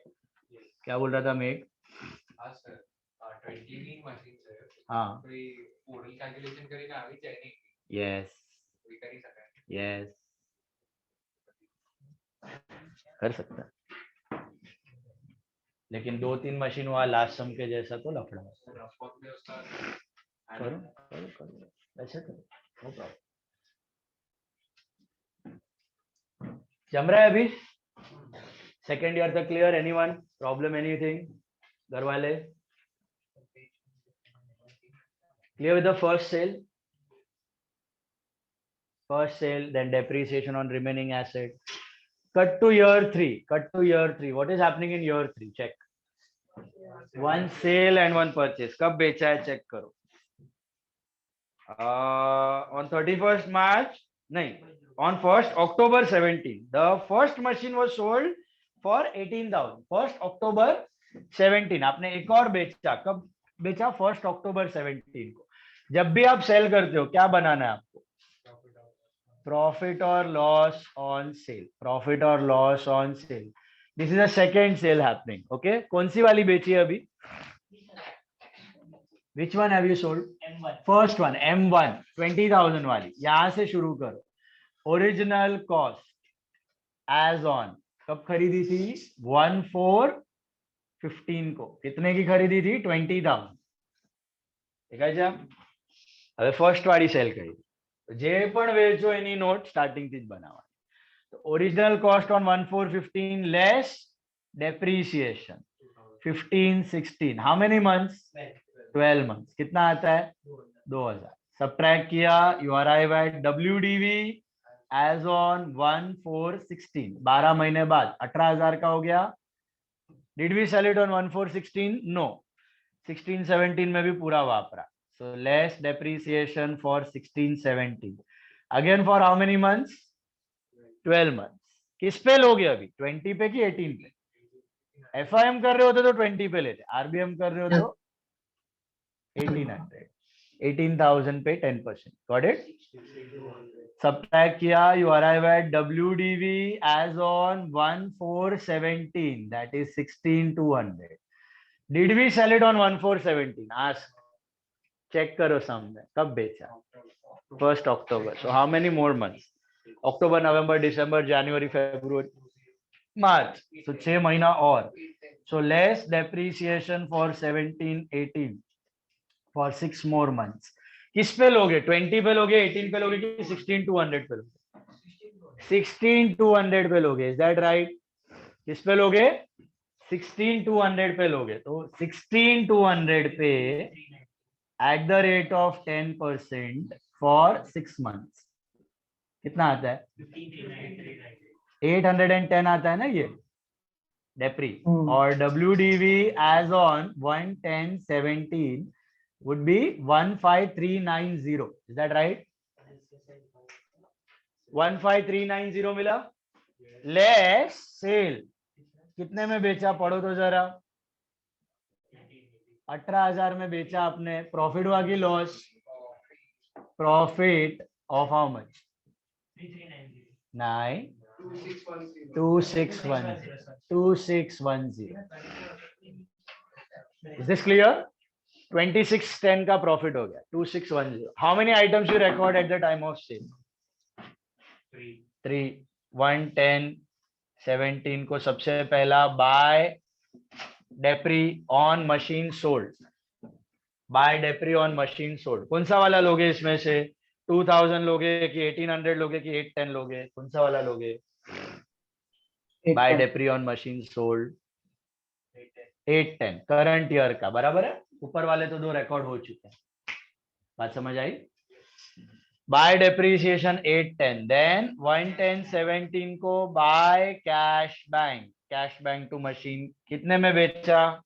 क्या बोल रहा था मेघ? हाँ सर, 20 मशीन सर, हाँ, कोई मॉडल कैलकुलेशन કરીને આવી જાય નહીં, yes, कोई કરી શકાય. yes, कर सकता है. लेकिन 2-3 मशीन हुआ लास्ट सम के जैसा तो लफड़ा है. रफॉक में उसका करो करो करो, ऐसे करो, नो प्रॉब्लम. जम रहा है अभी? सेकेंड ईयर तक क्लियर? Anyone problem, anything? घर वाले clear with the first sale? First sale, then depreciation on remaining asset. Cut to year 3. Cut to year 3. What is happening in year 3? Check. One sale and one purchase. कब बेचा है check करो. On 31st March, नहीं, on 1st October 17. The first machine was sold for 18,000. 1st October 17. आपने एक और बेचा कब? बेचा 1 अक्टूबर 17 को। जब भी आप सेल करते हो क्या बनाना है आपको? प्रॉफिट और लॉस ऑन सेल, प्रॉफिट और loss on sale. This is a second sale happening. Okay, कौन सी वाली बेची है अभी? Which one have you sold? First one, M1 20,000 वाली। यहां से शुरू करो। ओरिजिनल कॉस्ट एज ऑन कब खरीदी थी? 1/4/15 को। कितने की खरीदी थी? 20,000। ठीक है जी। હવે ફર્સ્ટ વાળી સેલ કરી, જે પણ વેચો એની નોટ સ્ટાર્ટિંગ થી જ બનાવવાની. તો original cost on 1/4/15 less depreciation 15 16, how many months? 12 months. कितना आता है? 2000। सब्ट्रैक्ट किया, you arrive at WDV as on 1/4/16, 12 महीने बाद 18,000 का हो गया। Did we sell it on 1/4/16? No, 16-17 में भी पूरा वापरा। So less depreciation for 16-17. Again for how many months? 12 months. किस पे लोगे अभी? 20 पे कि 18 पे? FIM कर रहे होते तो 20 पे लेते, RBM कर रहे हो तो 1800, 18,000 पे 10%. Got it? Subtract किया, you arrive at WDV as on 1/4/17, that is 16,200. Did we sell it on 1/4/17? Ask. Check करो सामने, कब बेचा? 1 अक्टूबर। So how many more months? अक्टूबर, नवंबर, दिसंबर, जनवरी, फरवरी, मार्च। सो 6 महीना और। So less depreciation for 17-18 for 6 more months. किस पे लोगे? 20 पे लोगे, 18 पे लोगे कि 16,200 पे लोगे? 16,200 पे लोगे। Is that right? किस पे लोगे? 16,200 पे लोगे। तो 16,200 पे at the rate of 10% for 6 months कितना आता है? 810 आता है ना ये डेप्री। और WDV as on 1/10/17 would be 15,390. Is that right? 15,390 मिला। लेस सेल कितने में बेचा? पढ़ो तो जरा। 18,000 में बेचा आपने। प्रॉफिट हुआ कि loss? Profit of how much? 2610। Is this clear? 2610 का प्रॉफिट हो गया। 2610। How many items you record at the time of sale? 3। 1/10/17 को सबसे पहला by depre on machine sold. By depre on machine sold कौन सा वाला लोगे इसमें से? 2000 लोगे कि 1800 लोगे कि 810 लोगे? कौन सा वाला लोगे? By depre on machine sold 810 current year का। बराबर है? ऊपर वाले तो 2 रिकॉर्ड हो चुके हैं। बात समझ आई? Bye depreciation 810। देन 1/10/17 को by cash bank, cash bank to machine कितने में बेचा?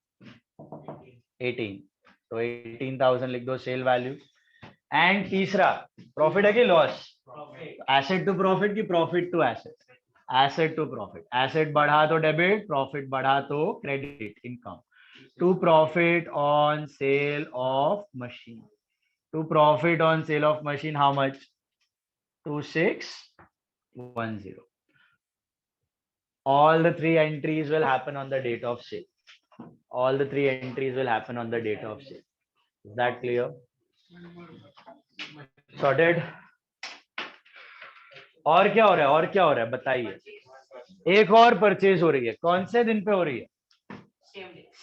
18। तो 18,000 लिख दो सेल वैल्यू। एंड तीसरा प्रॉफिट है कि लॉस? एसेट टू प्रॉफिट की profit to asset? Asset to profit. Asset बढ़ा तो डेबिट, प्रॉफिट बढ़ा तो credit income. To profit on sale of machine. To profit on sale of machine how much? 2610. All the 3 entries will happen on the date of sale. All the 3 entries will happen on the date of sale. Is that clear? Sorted? और क्या हो रहा है? और क्या हो रहा है बताइए। एक और परचेज हो रही है। कौन से दिन पे हो रही है?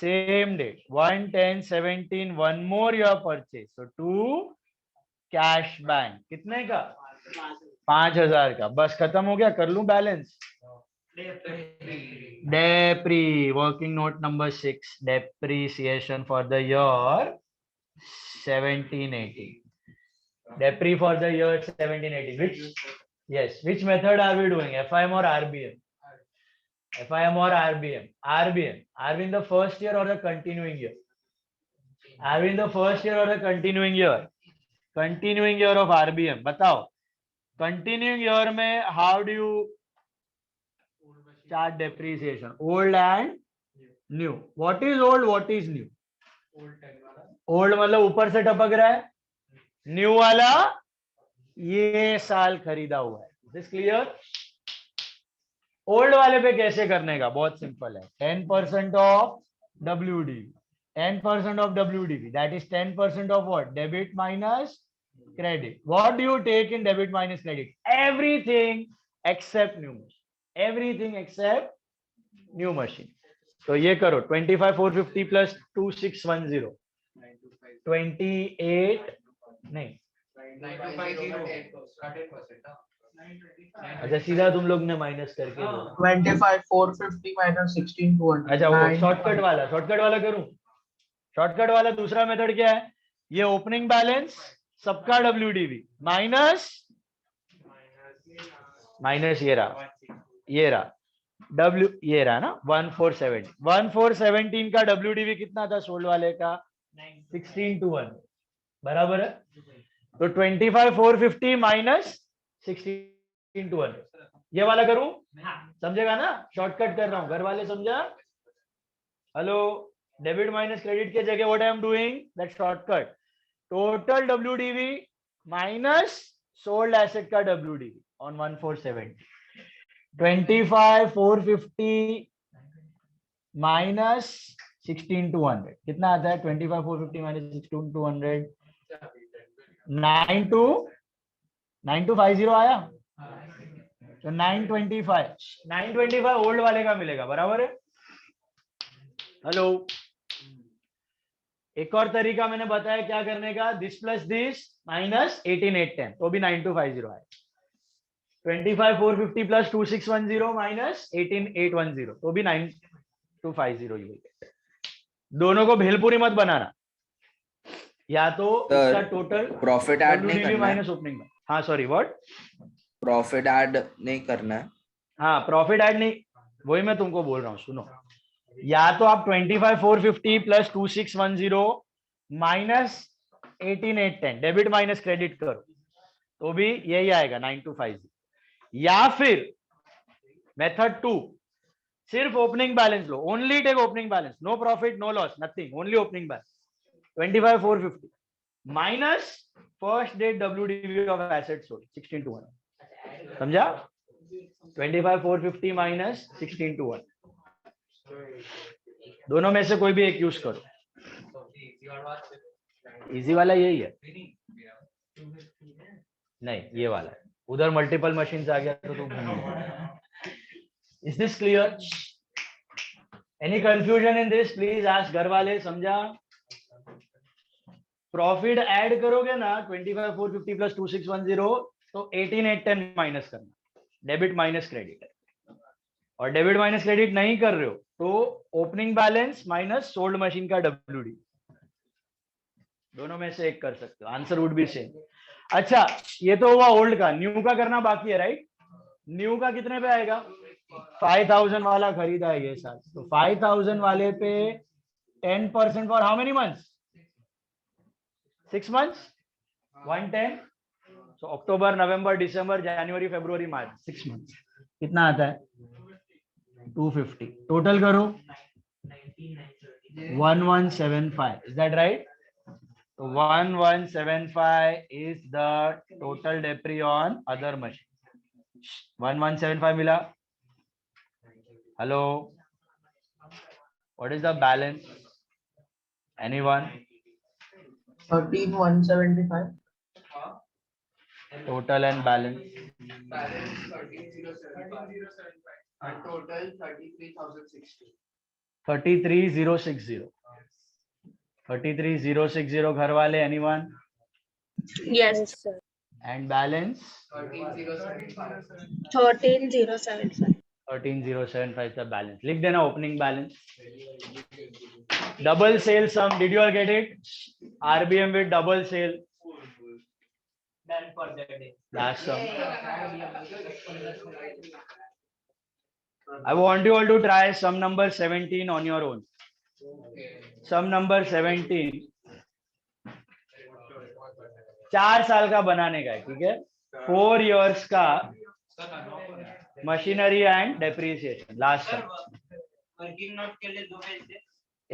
Same date 1/10/17। One more your purchase. So 2 cash bank कितने का? 5,000 का। बस खत्म हो गया। कर लूं balance? Depre working note number 6 depreciation for the year 17-18. Depre for the year 17-18. Which method are we doing? FIM or RBM? FIM or RBM? RBM in the first year or the continuing year? RBM in the first year or the continuing year? Continuing year of RBM. बताओ continuing year में how do you chart depreciation? Old and new. What is old? What is new? Old मतलब ऊपर से टपक रहा है, new वाला ये साल खरीदा हुआ है। This clear? ओल्ड वाले पे कैसे करने का, बहुत सिंपल है। 10% of WDV, 10% of WDV, that is 10% of what? Debit minus credit. What do you take in debit minus credit? Everything except new machine. Everything except new machine. तो ये करो 25,450 plus 2,610, 28 नहीं, 9,250 अच्छा सीधा तुम लोग ने माइनस करके बोला। 25,450 minus 16,200. अच्छा वो 9. शॉर्टकट वाला करूं? शॉर्टकट वाला दूसरा मेथड क्या है? ये ओपनिंग बैलेंस सबका WDV माइनस ये रहा W, ये रहा ना 1417 का WDV कितना था सोल्ड वाले का? 16,200 बराबर है। तो 25,450 माइनस 16,200 ये वाला करूं? समझेगा ना? शॉर्टकट कर रहा हूं, घर वाले समझा? हेलो, डेबिट माइनस क्रेडिट के जगह what I am doing? That shortcut, total WDV minus sold asset का WDV ऑन 1470, 25,450 माइनस 16,200 कितना आता है? 25,450 माइनस 16,200 9250 आया। तो 925 ओल्ड वाले का मिलेगा, बराबर है। हेलो, एक और तरीका मैंने बताया क्या करने का, दिस प्लस दिस माइनस 18,810 तो भी 9250 आए। 25,450 प्लस 2610 माइनस 18,810 तो भी 9250 ही है। दोनों को भेलपुरी मत बनाना, या तो इसका टोटल प्रॉफिट ऐड नहीं WDV करना है, माइनस ओपनिंग। हाँ सॉरी, व्हाट? प्रॉफिट ऐड नहीं करना है। हाँ प्रॉफिट ऐड नहीं, वही मैं तुमको बोल रहा हूँ, सुनो। या तो आप 25,450 plus 2610 minus 18,810 debit minus credit करो तो भी यही आएगा 9250। या फिर मेथड 2, सिर्फ ओपनिंग बैलेंस लो, only take opening balance, no profit no loss nothing, only opening balance 25,450 minus first date WDV of asset sold 16,200। समझा? 25,450 माइनस 16,200, दोनों में से कोई भी एक यूज करो। इजी वाला यही है, नहीं ये वाला है, उधर मल्टीपल मशीन आ गया तो तुम। Is this clear? Any confusion in this? Please ask. घर वाले समझा? प्रॉफिट ऐड करोगे ना 25,450 प्लस 2610 तो 18,810 माइनस करना, डेबिट माइनस क्रेडिट है। और डेबिट माइनस क्रेडिट नहीं कर रहे हो तो opening balance minus sold machine का WDV, दोनों में से एक कर सकते हो, आंसर वुड बी सेम। अच्छा ये तो हुआ ओल्ड का, न्यू का करना बाकी है, राइट? न्यू का कितने पे आएगा? 5,000 वाला खरीदा है ये साल, तो 5,000 वाले पे 10% for how many months? 6 months, 110। सो अक्टूबर नवंबर दिसंबर जनवरी फरवरी मार्च, 6 मंथ्स कितना आता है? 250। टोटल करो 1175, इज दैट राइट? तो 1175 is the total debris on other machine. 1175 मिला। Hello, what is the balance? Anyone? 13,175. Total and balance. Balance 13,075 and total 33,060. 33,060, 33,060 घर वाले, anyone? Yes, sir. And balance 13,075. 13,075. 13,075 the balance. लिख देना opening balance. Double sale sum, did you all get it? RBM with double sale. Done for that day. Last sum. I want you all to try sum number 17 on your own. Sum number 17 4 साल का बनाने का है, ठीक है? 4 years का machinery and depreciation. Last sum working note के लिए 2 पेज थे।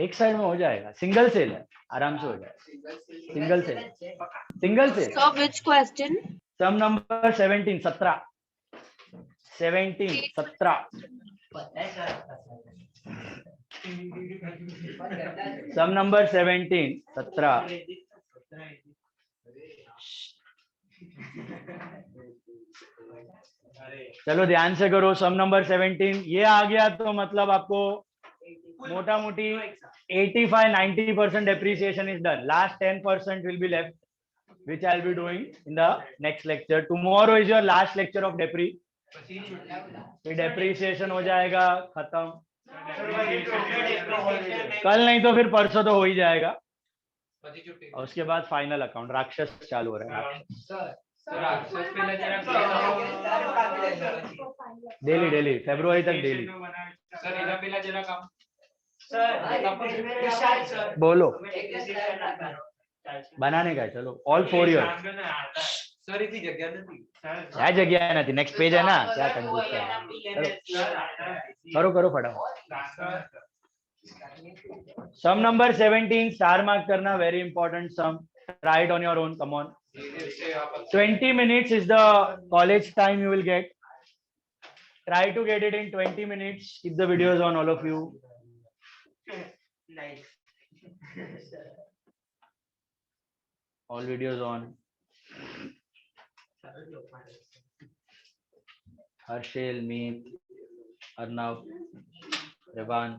एक साइड में हो जाएगा, सिंगल सेल है, आराम से हो जाएगा, single sale, single sale. So which question? Sum number 17 17 पता है सर सम नंबर 17 चलो ध्यान से करो। सम नंबर 17 ये आ गया तो मतलब आपको मोटा मोटी 85-90% depreciation is done. Last 10% will be left, which I'll be doing in the next lecture. Tomorrow is your last lecture of depre. फिर depreciation हो जाएगा खत्म। कल नहीं तो फिर परसों तो हो ही जाएगा। और उसके बाद फाइनल अकाउंट राक्षस चालू हो रहा है। डेली फरवरी तक डेली। बोलो बनाने का है, चलो ऑल 4 ईयर। क्या जगह है ना थी, नेक्स्ट पेज है ना, क्या कंजूस है। करो फटाफट। सम नंबर 17 स्टार मार्क करना, very important sum. Try it on your own, come on. 20 minutes is the college time you will get. Try to get it in 20 minutes. Keep the videos on, all of you. Nice. All videos on. Harshil, Meet, Arnav, Revan,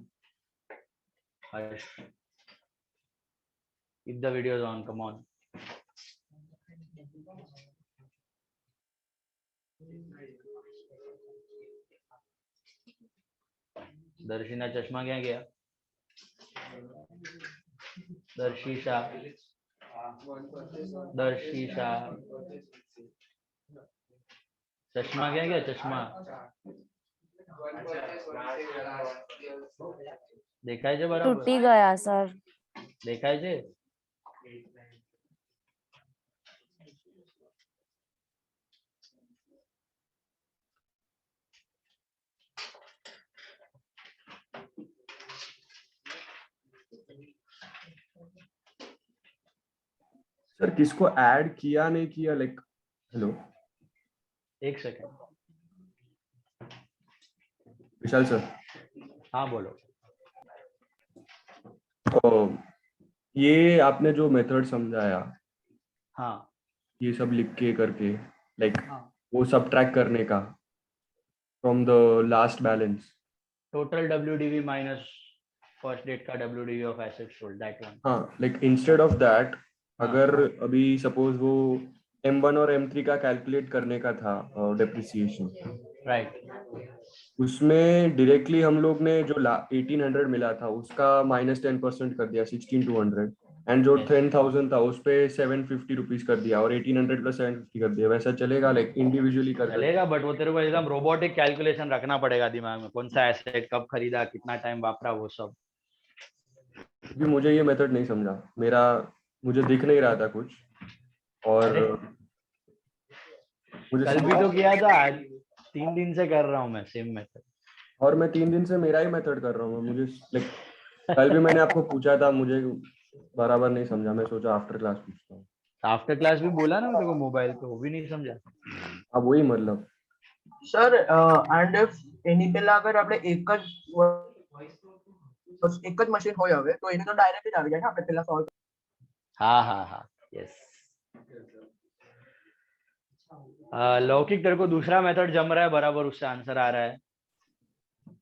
Harsh. Keep the videos on, come on. दर्शिना चश्मा क्या गया? दर्शिशा चश्मा क्या गया? चश्मा देखाय છે બરાબર? તૂટી ગયા સર. દેખાય છે? सर किसको ऐड किया नहीं किया, लाइक हेलो एक सेकंड विशाल सर। हाँ बोलो। तो ये आपने जो मेथड समझाया, हाँ ये सब लिख के करके, लाइक हाँ वो सब ट्रैक करने का from the last balance, total WDV minus first date का WDV of assets sold, that one. हाँ लाइक इंस्टेड ऑफ दैट, अगर अभी सपोज वो M1 और M3 का कैलकुलेट करने का था डेप्रिसिएशन, राइट, उसमें डायरेक्टली हम लोग ने जो 1800 मिला था उसका -10% कर दिया 16200, एंड जो 10,000 था उस पे 750 रुपीज कर दिया और 1800 प्लस 750 कर दिया। वैसा चलेगा? लाइक इंडिविजुअली कर चलेगा, बट वो तेरे को एकदम रोबोटिक कैलकुलेशन रखना पड़ेगा दिमाग में, कौन सा एसेट कब खरीदा, कितना टाइम वापरा, वो सब। क्योंकि मुझे ये मेथड नहीं समझा, मुझे दिख नहीं रहा था कुछ, और मुझे कल भी तो किया था, आज 3 दिन से कर रहा हूँ मैं सेम मेथड। और मैं 3 दिन से मेरा ही मेथड कर रहा हूँ। मुझे लाइक कल भी मैंने आपको पूछा था, मुझे बराबर नहीं समझा, मैं सोचा आफ्टर क्लास पूछता हूँ। आफ्टर क्लास भी बोला ना तेरे को मोबाइल पे, वो भी नहीं समझा। अब वही मतलब સર એન્ડ ઇફ એની પહેલા અગર આપણે એક જ મશીન હોય હવે તો એને તો ડાયરેક્ટ જ આવી જાય ને, આપણે પહેલા સોલ્વ। हाँ यस। लौकिक तेरे को दूसरा मेथड जम रहा है बराबर, उससे आंसर आ रहा है?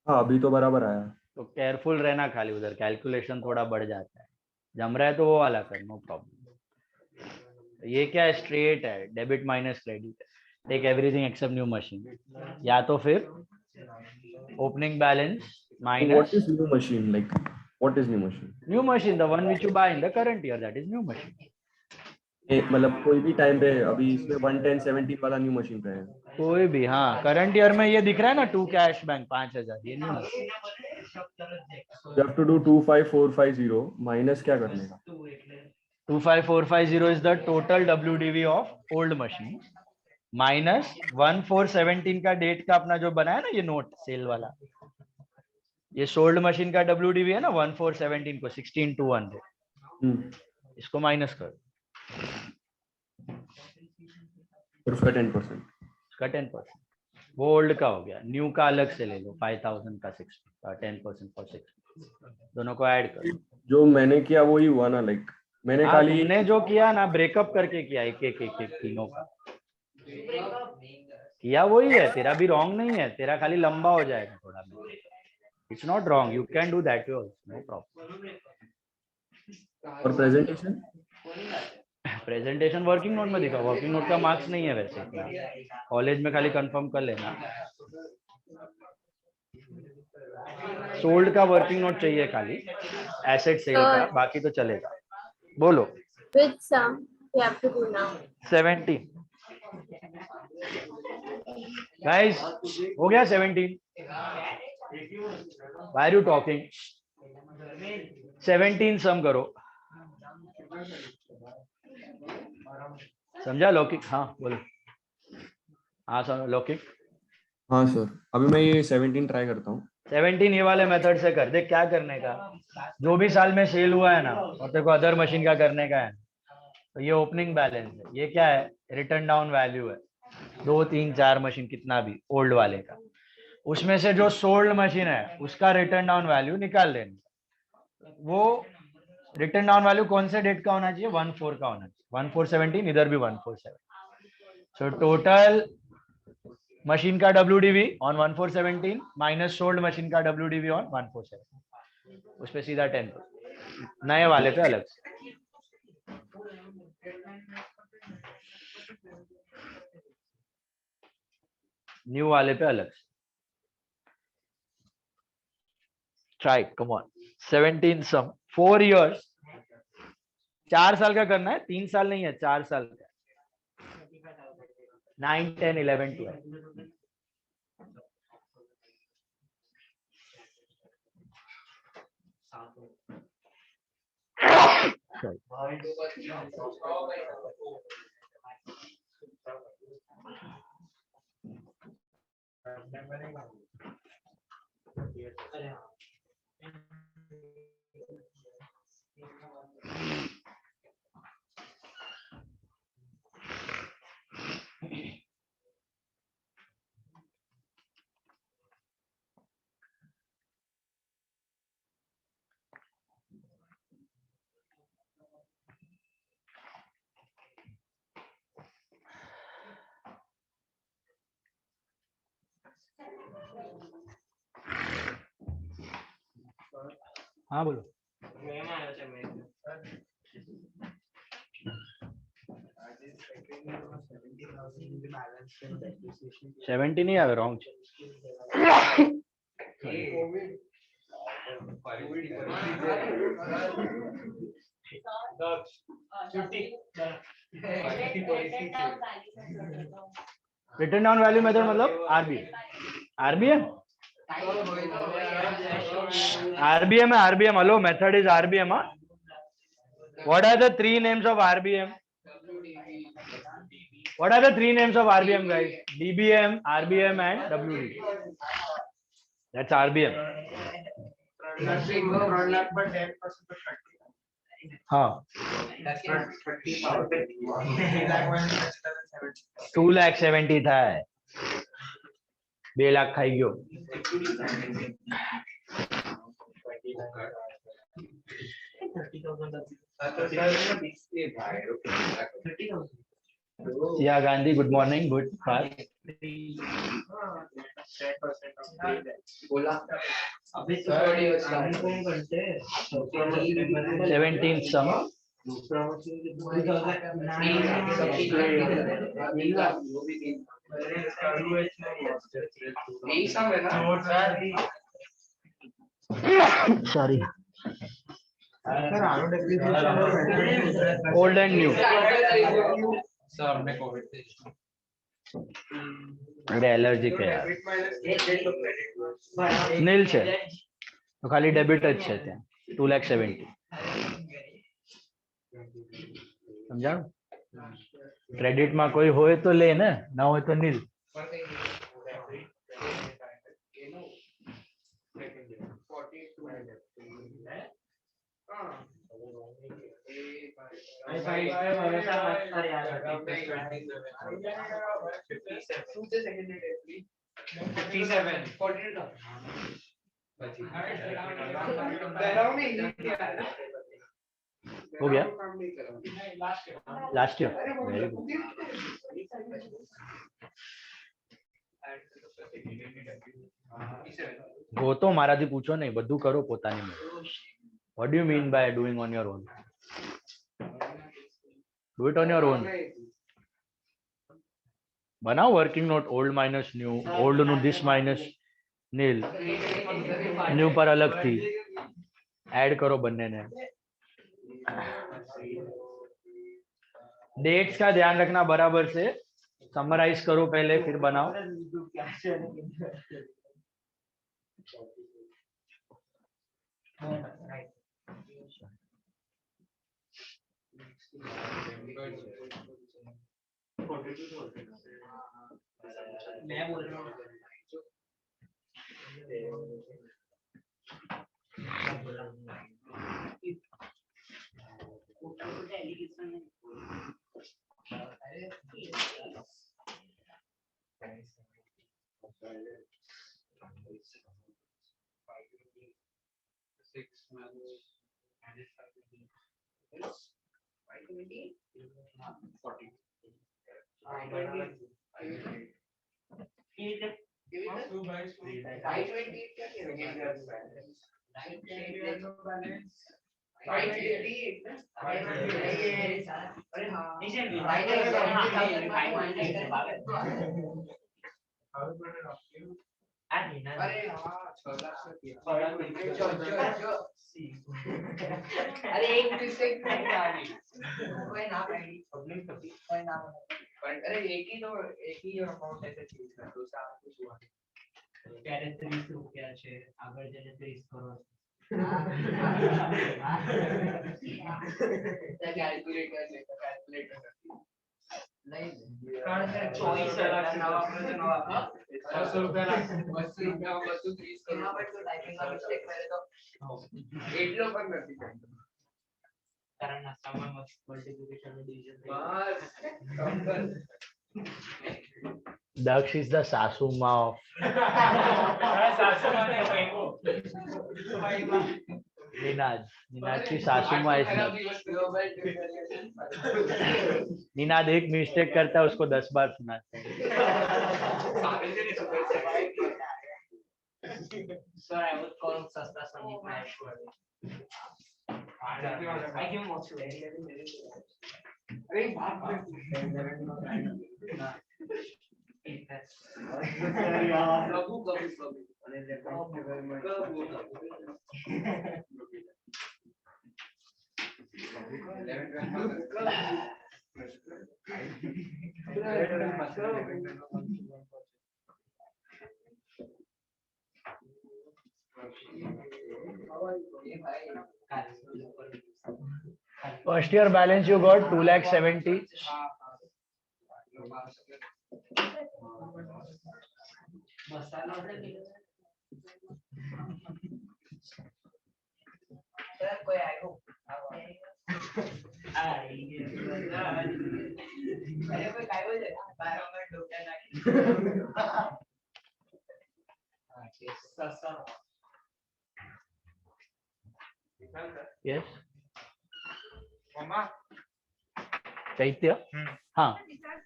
हाँ अभी तो बराबर आया। तो केयरफुल रहना, खाली उधर कैलकुलेशन थोड़ा बढ़ जाता है। जम रहा है तो वो वाला कर, नो प्रॉब्लम। ये क्या है, स्ट्रेट है, debit minus credit, take everything except new machine, या तो फिर opening balance minus What is new machine? Like what is new machine? New machine, the one which you buy in the current year, that is new machine. मतलब कोई भी time पे, अभी इसमें 110-17 वाला न्यू मशीन का है कोई भी, हाँ करंट ईयर में ये दिख रहा है ना 2 कैश बैंक 5000, ये new machine. You have to do 25450 minus क्या करने का? 25450 is the total WDV of old machine minus 1417 का डेट का अपना जो बनाया ना ये नोट सेल वाला, ये सोल्ड मशीन का WDV है ना 1417 को 16200, इसको माइनस करो, फिर उसका 10%। इसका 10%। वो ओल्ड का हो गया, न्यू का अलग से ले लो 5000 का 10% फॉर 6, दोनों को ऐड करो। जो मैंने किया वही हुआ ना, लाइक मैंने हाँ, खाली तुमने जो किया ना ब्रेकअप करके किया, एक एक तीनों का किया वही है, तेरा भी रॉन्ग नहीं है, तेरा खाली लंबा हो जाएगा थोड़ा। It's not wrong, you can do that way, no problem. और प्रेजेंटेशन प्रेजेंटेशन वर्किंग नोट में दिखा, वर्किंग नोट का मार्क्स नहीं है वैसे इतना, कॉलेज में खाली कंफर्म कर लेना। सोल्ड का वर्किंग नोट चाहिए खाली, एसेट सेल का, बाकी तो चलेगा। बोलो। Which sum we have to do now? 17 guys, हो गया 17। Why are you talking? 17 सम करो, समझा लौकिक? हाँ बोलो। हाँ समझ लौकिक। हाँ सर, अभी मैं ये 17 ट्राई करता हूँ। 17 ये वाले मेथड से कर देख, क्या करने का, जो भी साल में सेल हुआ है ना और तेरे को अदर मशीन का करने का है, तो ये ओपनिंग बैलेंस है, ये क्या है, रिटर्न डाउन वैल्यू है, 2 3 4 मशीन कितना भी ओल्ड वाले का, उसमें से जो सोल्ड मशीन है उसका रिटर्न डाउन वैल्यू निकाल देना। वो रिटर्न डाउन वैल्यू कौन से डेट का होना चाहिए, 14 का होना चाहिए, 1417, इधर भी 147। सो टोटल मशीन का WDV on 1417 minus sold machine का WDV ऑन 147, उस पे सीधा 10, नए वाले पे अलग से। न्यू वाले पे अलग से। Try, come on. 17 sum 4 years, 4 साल का करना है, 3 साल नहीं है, 4 साल का। 9 10 11 12। हाँ बोलो। 70 नहीं आया, wrong. Return down value method मतलब RBM है, RBM। Hello, method is RBM। What are the 3 names of RBM? What are the 3 names of RBM, guys? DBM, RBM, and WD. That's RBM. हाँ, 2,70,000 था, 2 लाख खाई गयो। Yeah, Gandhi, good morning, good fast. 17 sum. Sorry. Old and new. अरे allergic है यार, नील છે तो खाली डेबिट જ છે ત્યાં 2,70,000 સમજાણું। ક્રેડિટ માં કોઈ હોય તો લે ને, ના હોય તો નીલ। हो गया लास्ट ईयर वेरी गुड वो तो મારાથી પૂછો નહીં બધું કરો પોતાની મેં what do you mean by doing on your own do it on your own બનાવો working note old minus new old નું this માઇનસ નીલ ન્યू પર અલગથી એડ કરો બંનેને डेट्स का ध्यान रखना बराबर से समराइज करो पहले फिर बनाओ मैं बोल रहा हूँ अरे एक मिस्टेक नहीं आ रही कोई ना भाई कोई ना अरे एक ही अमाउंट ऐसे चीज कर दो साथ कुछ हुआ ત્યારે 30 રૂપિયા છે આગળ જઈને 30 કરોડ कैलकुलेटर नहीं 24 नवा नवा 200 रुपया 230 करोड़ बट तो टाइपिंग का मिस्टेक करे तो એટલો પણ નથી કારણ ના સામાન multiplication division bus Daksh is the Sasuma of Ninad. Ninad की सासुमा is not. निनाद एक मिस्टेक करता है उसको 10 बार सुनाते हैं Sir, I would call Sasta Sandeep Maheshwari. I give him also. अरे बाप रे कबू First year balance you got 2,70,000. Sir कोई आयो अरे कोई काय बोले 12 मिनिट डोक्यात टाकी Yes. चैत्य हाँ हाँ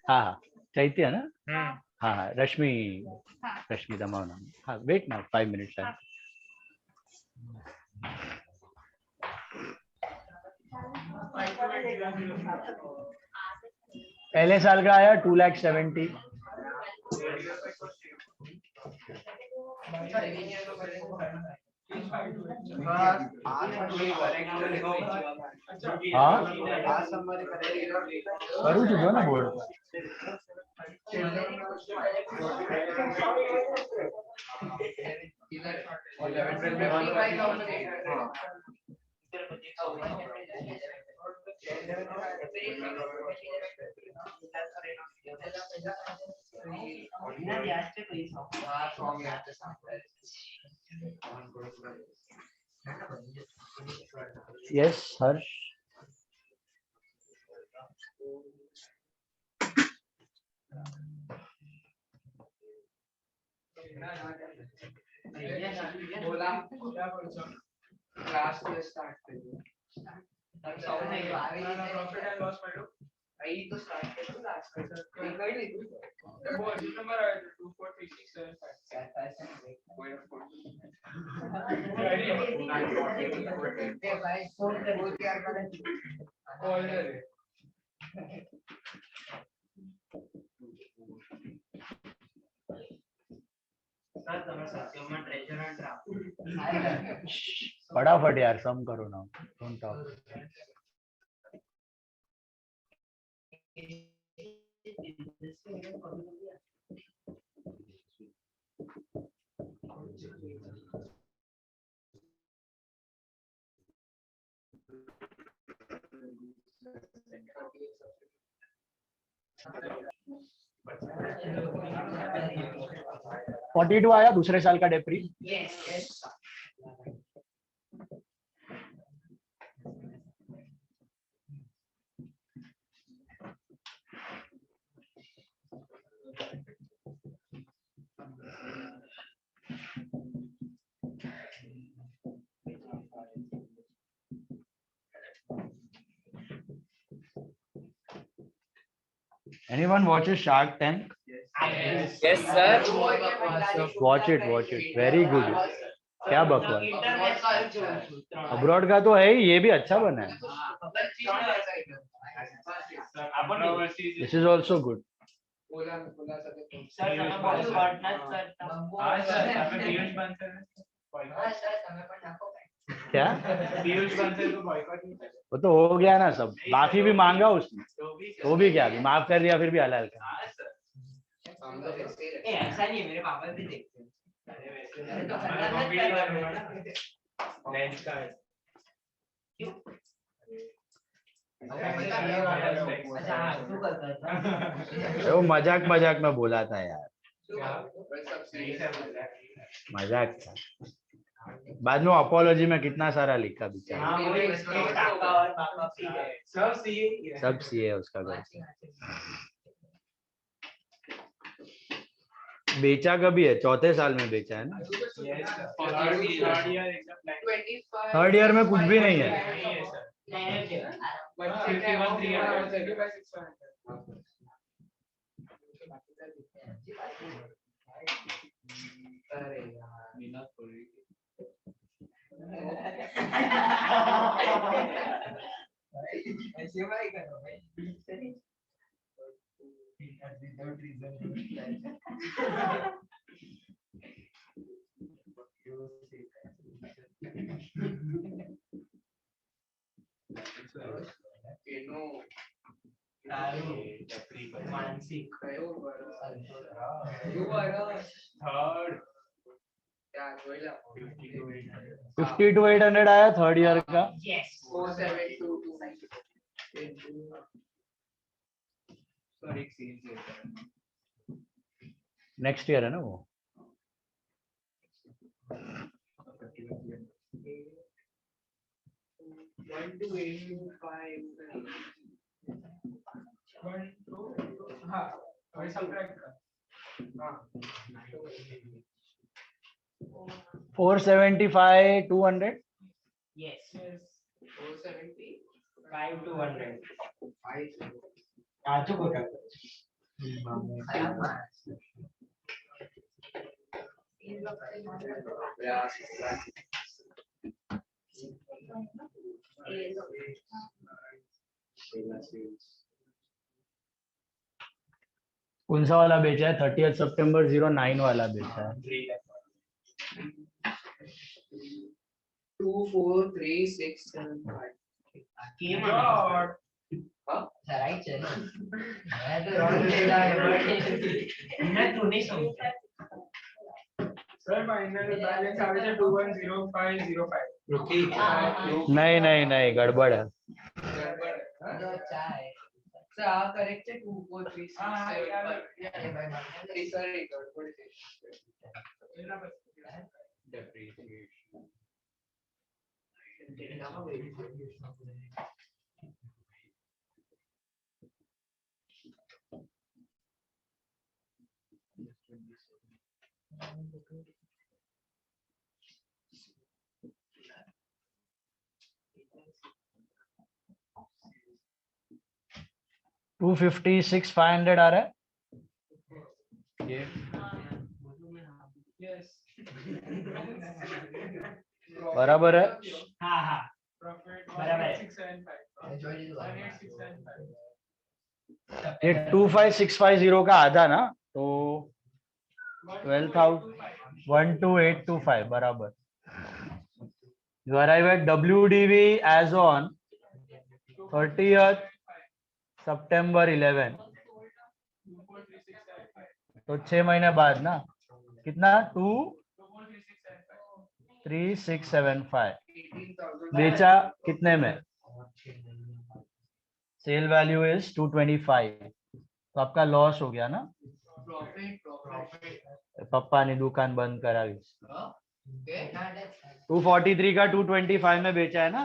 हाँ चैत्य ना हाँ हाँ रश्मि दमाव नाम हाँ वेट ना 5 minutes है पहले साल का आया 2,70,000 हाँ करूँ चुका ना बोर्ड Yes, Harsh. बोला क्लास में स्टार्ट करिए प्रॉफिट एंड लॉस पढ़ो यही तो स्टार्ट करो लास्ट में कर ली तू वो नंबर आया 243675 भाई फोन कर वो क्या कर ऑर्डर फटाफट यार सम करो ना, डोंट टॉक. फोर्टी टू आया दूसरे साल का डेप्री. Anyone watches Shark Tank? Yes, sir. Watch it, watch it. Very good. क्या बकवास. अब्रॉड का तो है ही, ये भी अच्छा बना है. This is also good. क्या वो तो हो गया ना सब. माफी भी मांगा उसने, तो भी क्या, माफ कर दिया फिर भी हलाल कर. ऐसा नहीं है, मेरे पापा भी देखते हैं. वो मजाक मजाक में बोला था यार, मजाक था. बाद में अपोलॉजी में कितना सारा लिखा बेचारा. सब सीए उसका घर. बेचा कभी है, चौथे साल में बेचा है ना. थर्ड ईयर में कुछ भी नहीं है. ऐसे भाई करो भाई. मानसिक 50 to 800 आया थर्ड ईयर का. 4722. नेक्स्ट ईयर है ना वो. हाँ 475 200. Yes. 475 to 100. आज को क्या कौन सा वाला बेचा है? 30 सितंबर 09 वाला बेचा है. 2 4 3 6 7 5. राइट है. मैं तो रॉन्ग ले रहा है. मैं तो नहीं समझा. सर फाइनल बैलेंस आ गया 210505. नहीं नहीं नहीं, गड़बड़ है. जो अच्छा है सर. आप करेक्ट है. 2 4 3 6 7 5. ये भाई मान सर एक और थोड़ी सी depreciation 256,500 आ रहा है ये बराबर है Profit 18,675. ये 25,650 का आधा ना तो 12,12825 बराबर you arrive at WDV as on 30th September 11 तो 6 महीने बाद ना कितना 23675 बेचा कितने में सेल वैल्यू इज 225 तो आपका लॉस हो गया ना पप्पा ने दुकान बंद कराई 243 का 225 में बेचा है ना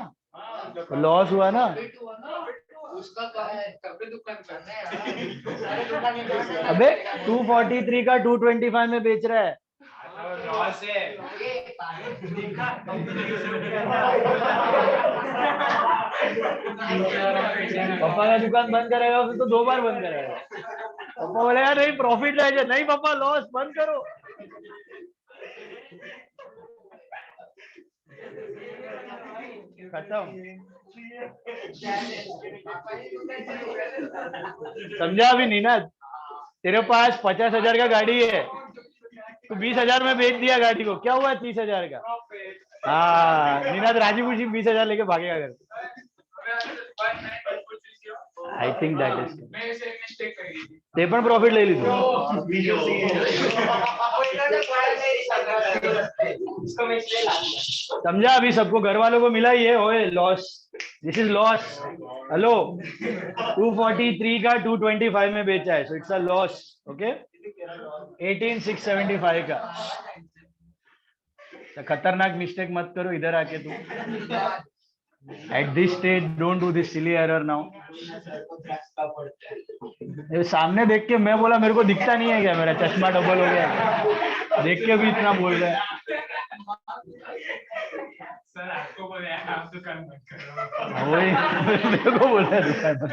तो लॉस हुआ ना उसका काम है कपड़े दुकान करना है अबे 243 का 225 में बेच रहा है लॉस है पापा का दुकान बंद करेगा फिर तो 2 बार बंद करेगा पापा बोलेगा नहीं प्रॉफिट रहेगा नहीं पापा लॉस बंद करो खत्म समझा अभी नीनाद तेरे पास 50,000 का गाड़ी है तो 20,000 में बेच दिया गाड़ी को क्या हुआ 30,000 का हाँ नीनाद राजी खुशी 20,000 लेके भागेगा घर आई थिंक दैट इज ते पण प्रॉफिट ले ली तू समझा अभी सबको घर वालों को मिला ही है ओए loss this is loss hello 243 का 225 में बेचा है so it's a loss okay 18,675 का तो खतरनाक मिस्टेक मत करो इधर आके तू at this stage don't do this silly error now सामने देख के मैं बोला मेरे को दिखता नहीं है क्या मेरा चश्मा डबल हो गया देख के भी इतना बोल रहा है सर आपको बोले आप दुकान बंद करो वही मेरे को बोल रहा है दुकान बंद।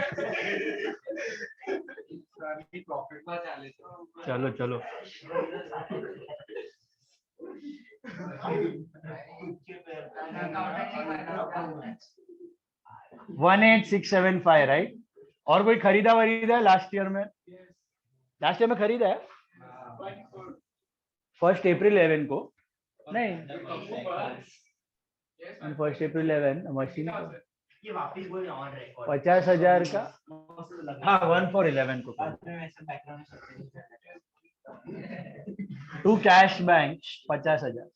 प्रॉफिट में चाले चलो चलो 18,675 राइट और कोई खरीदा वरीदा है लास्ट ईयर में खरीदा है 1 अप्रैल 11 को नहीं 1 अप्रैल 11 मशीन 50,000 का हाँ 1/4/11 को टू कैश बैंक 50,000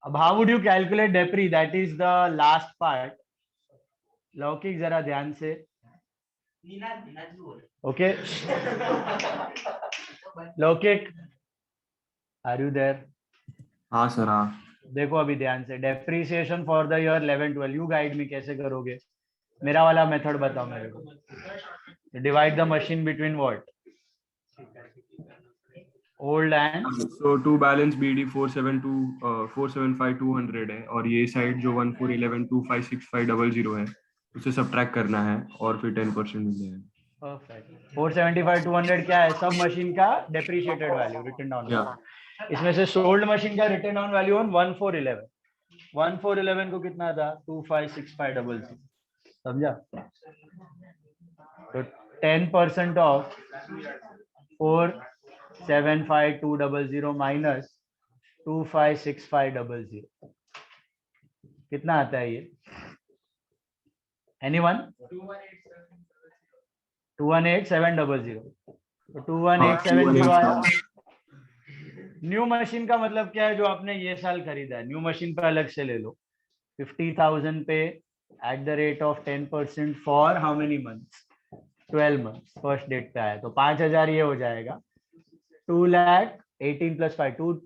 अब how would you calculate depre that is the last part Laukik जरा ध्यान से okay Laukik are you there हाँ सर हाँ देखो अभी ध्यान से depreciation for the year 11-12 you guide me कैसे करोगे मेरा वाला मेथड बताओ मेरे को divide the machine between what old and so to balance BD 475 है और ये साइड जो 1411256500 है उसे सब्ट्रैक्ट करना है और फिर 10% मिल जाएगा परफेक्ट 475 200 क्या है सब मशीन का डेप्रिशिएटेड वैल्यू रिटन डाउन इसमें से सोल्ड मशीन का रिटन डाउन वैल्यू ऑन 1411 को कितना था 256500 समझा तो 10% ऑफ 475,200 माइनस 256500 कितना आता है ये एनीवन 218,700 तो 218,700 न्यू मशीन का मतलब क्या है जो आपने ये साल खरीदा है न्यू मशीन पे अलग से ले लो 50,000 पे at the rate of 10% for how many months 12 months first date पे आया तो 5,000 ये हो जाएगा 2,18,500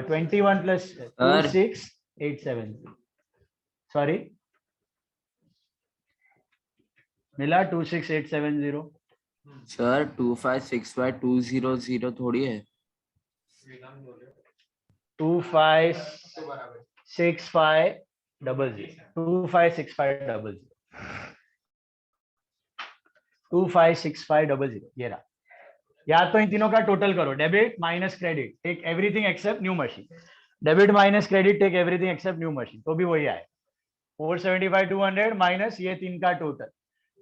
21 + 2 6 870 सॉरी मिला 26870 सर 2565,200 थोड़ी है। 256500 256500 256500 ये रहा। या तो इन तीनों का टोटल करो, debit minus credit take everything except new machine, debit minus credit take everything except new machine, तो भी वही आए 475 200 माइनस ये तीन का टोटल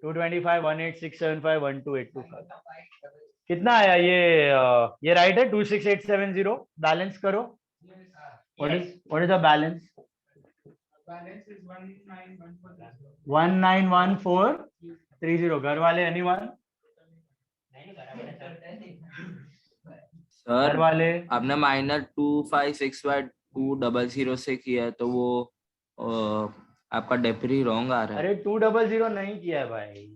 225 18675 12825 कितना आया ये राइट है 26870 बैलेंस करो। What is the balance? Balance is 191430. 191430 घर वाले एनीवन? घर सर वाले आपने -2565,200 से किया है तो वो आपका डेप्री रॉन्ग आ रहा है। अरे 200 नहीं किया है भाई,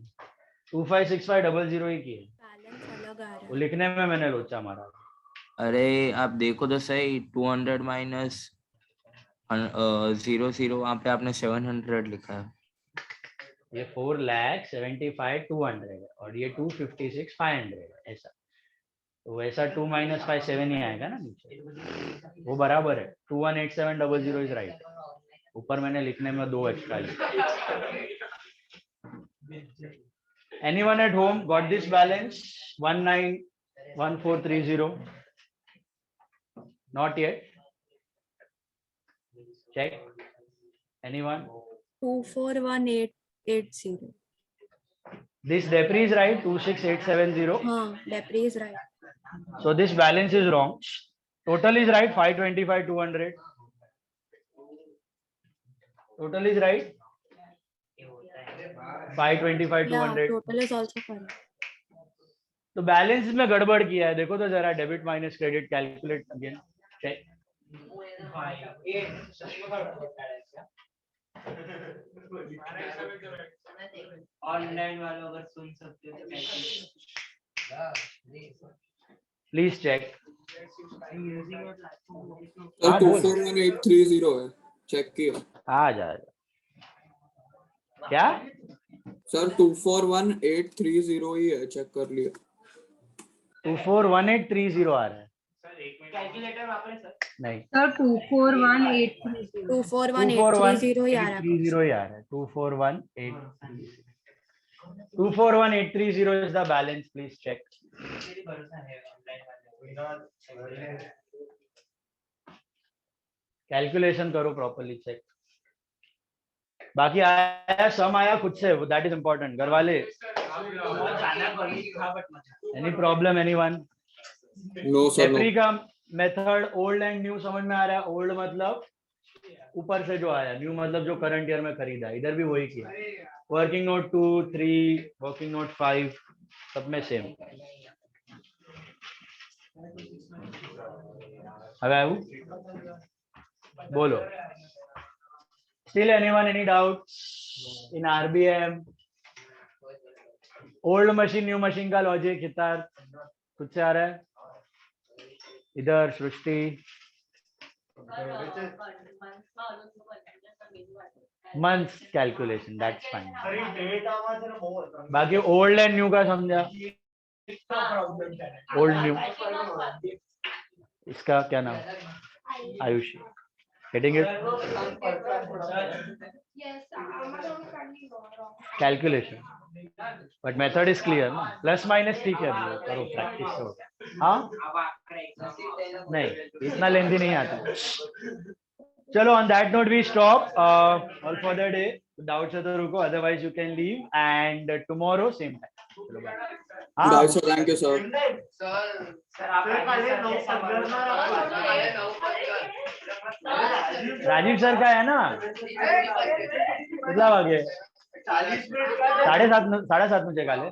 256500 ही किया है। बैलेंस अलग आ रहा वो है। लिखने में मैंने लोचा मारा। अरे आप देखो तो सही 200 माइनस 00 वहाँ पे आपने 700 लिखा है। ये 4,75,200 है और ये 256,500 है ऐसा, तो वैसा 2 - 5 7 ही आएगा ना नीचे, वो बराबर है 218700 इज राइट। ऊपर मैंने लिखने में 2 एक्स्ट्रा लिखा। Anyone at home got this balance 191430? Not yet, check anyone? 241880. This depri is right 26870. हाँ, Depri is right. So this balance is wrong. Total is right 525 200. Total is right 525 Yeah, 200. total is also correct. तो balance में गड़बड़ किया है, देखो तो जरा debit minus credit calculate again check. Online वालों अगर सुन सकते हो तो प्लीज चेक। सर 241830 है, चेक किया। आ जा क्या सर 241830 ही है, चेक कर लिया। 241830 आ रहा है? कैलकुलेटर वापरे सर। नहीं सर 241830 241830 ही आ रहा है। 241,830 ही आ रहा है 241,830 is the balance, please check. Calculation करो प्रॉपर्ली चेक। बाकी आया सम आया खुद से, दैट इज इम्पोर्टेंट। घर वाले any problem anyone? No sir no. Depre का मेथड ओल्ड एंड न्यू समझ में आ रहा है? ओल्ड मतलब ऊपर से जो आया, न्यू मतलब जो करंट ईयर में खरीदा, इधर भी वही किया। वर्किंग नोट 2 3 वर्किंग नोट 5 सब में सेम। अब बोलो, still anyone any doubts in RBM? Old machine new machine का लॉजिक हितार्थ खुद से आ रहा है? इधर सृष्टि मंथ्स कैलकुलेशन, दैट्स फाइन। बाकी ओल्ड एंड न्यू का समझा? ओल्ड न्यू, इसका क्या नाम? Ayush. Getting it? Calculation but method is clear ना? प्लस माइनस ठीक है, करो प्रैक्टिस करो। हाँ नहीं इतना लेंथी नहीं आता। चलो on that note we stop all for the day. Doubts है तो रुको, otherwise you can leave and tomorrow same time. चलो bye. Bye sir, thank you sir. Rajiv sir का है ना? कितना बजे? 7:30 में चेक आले।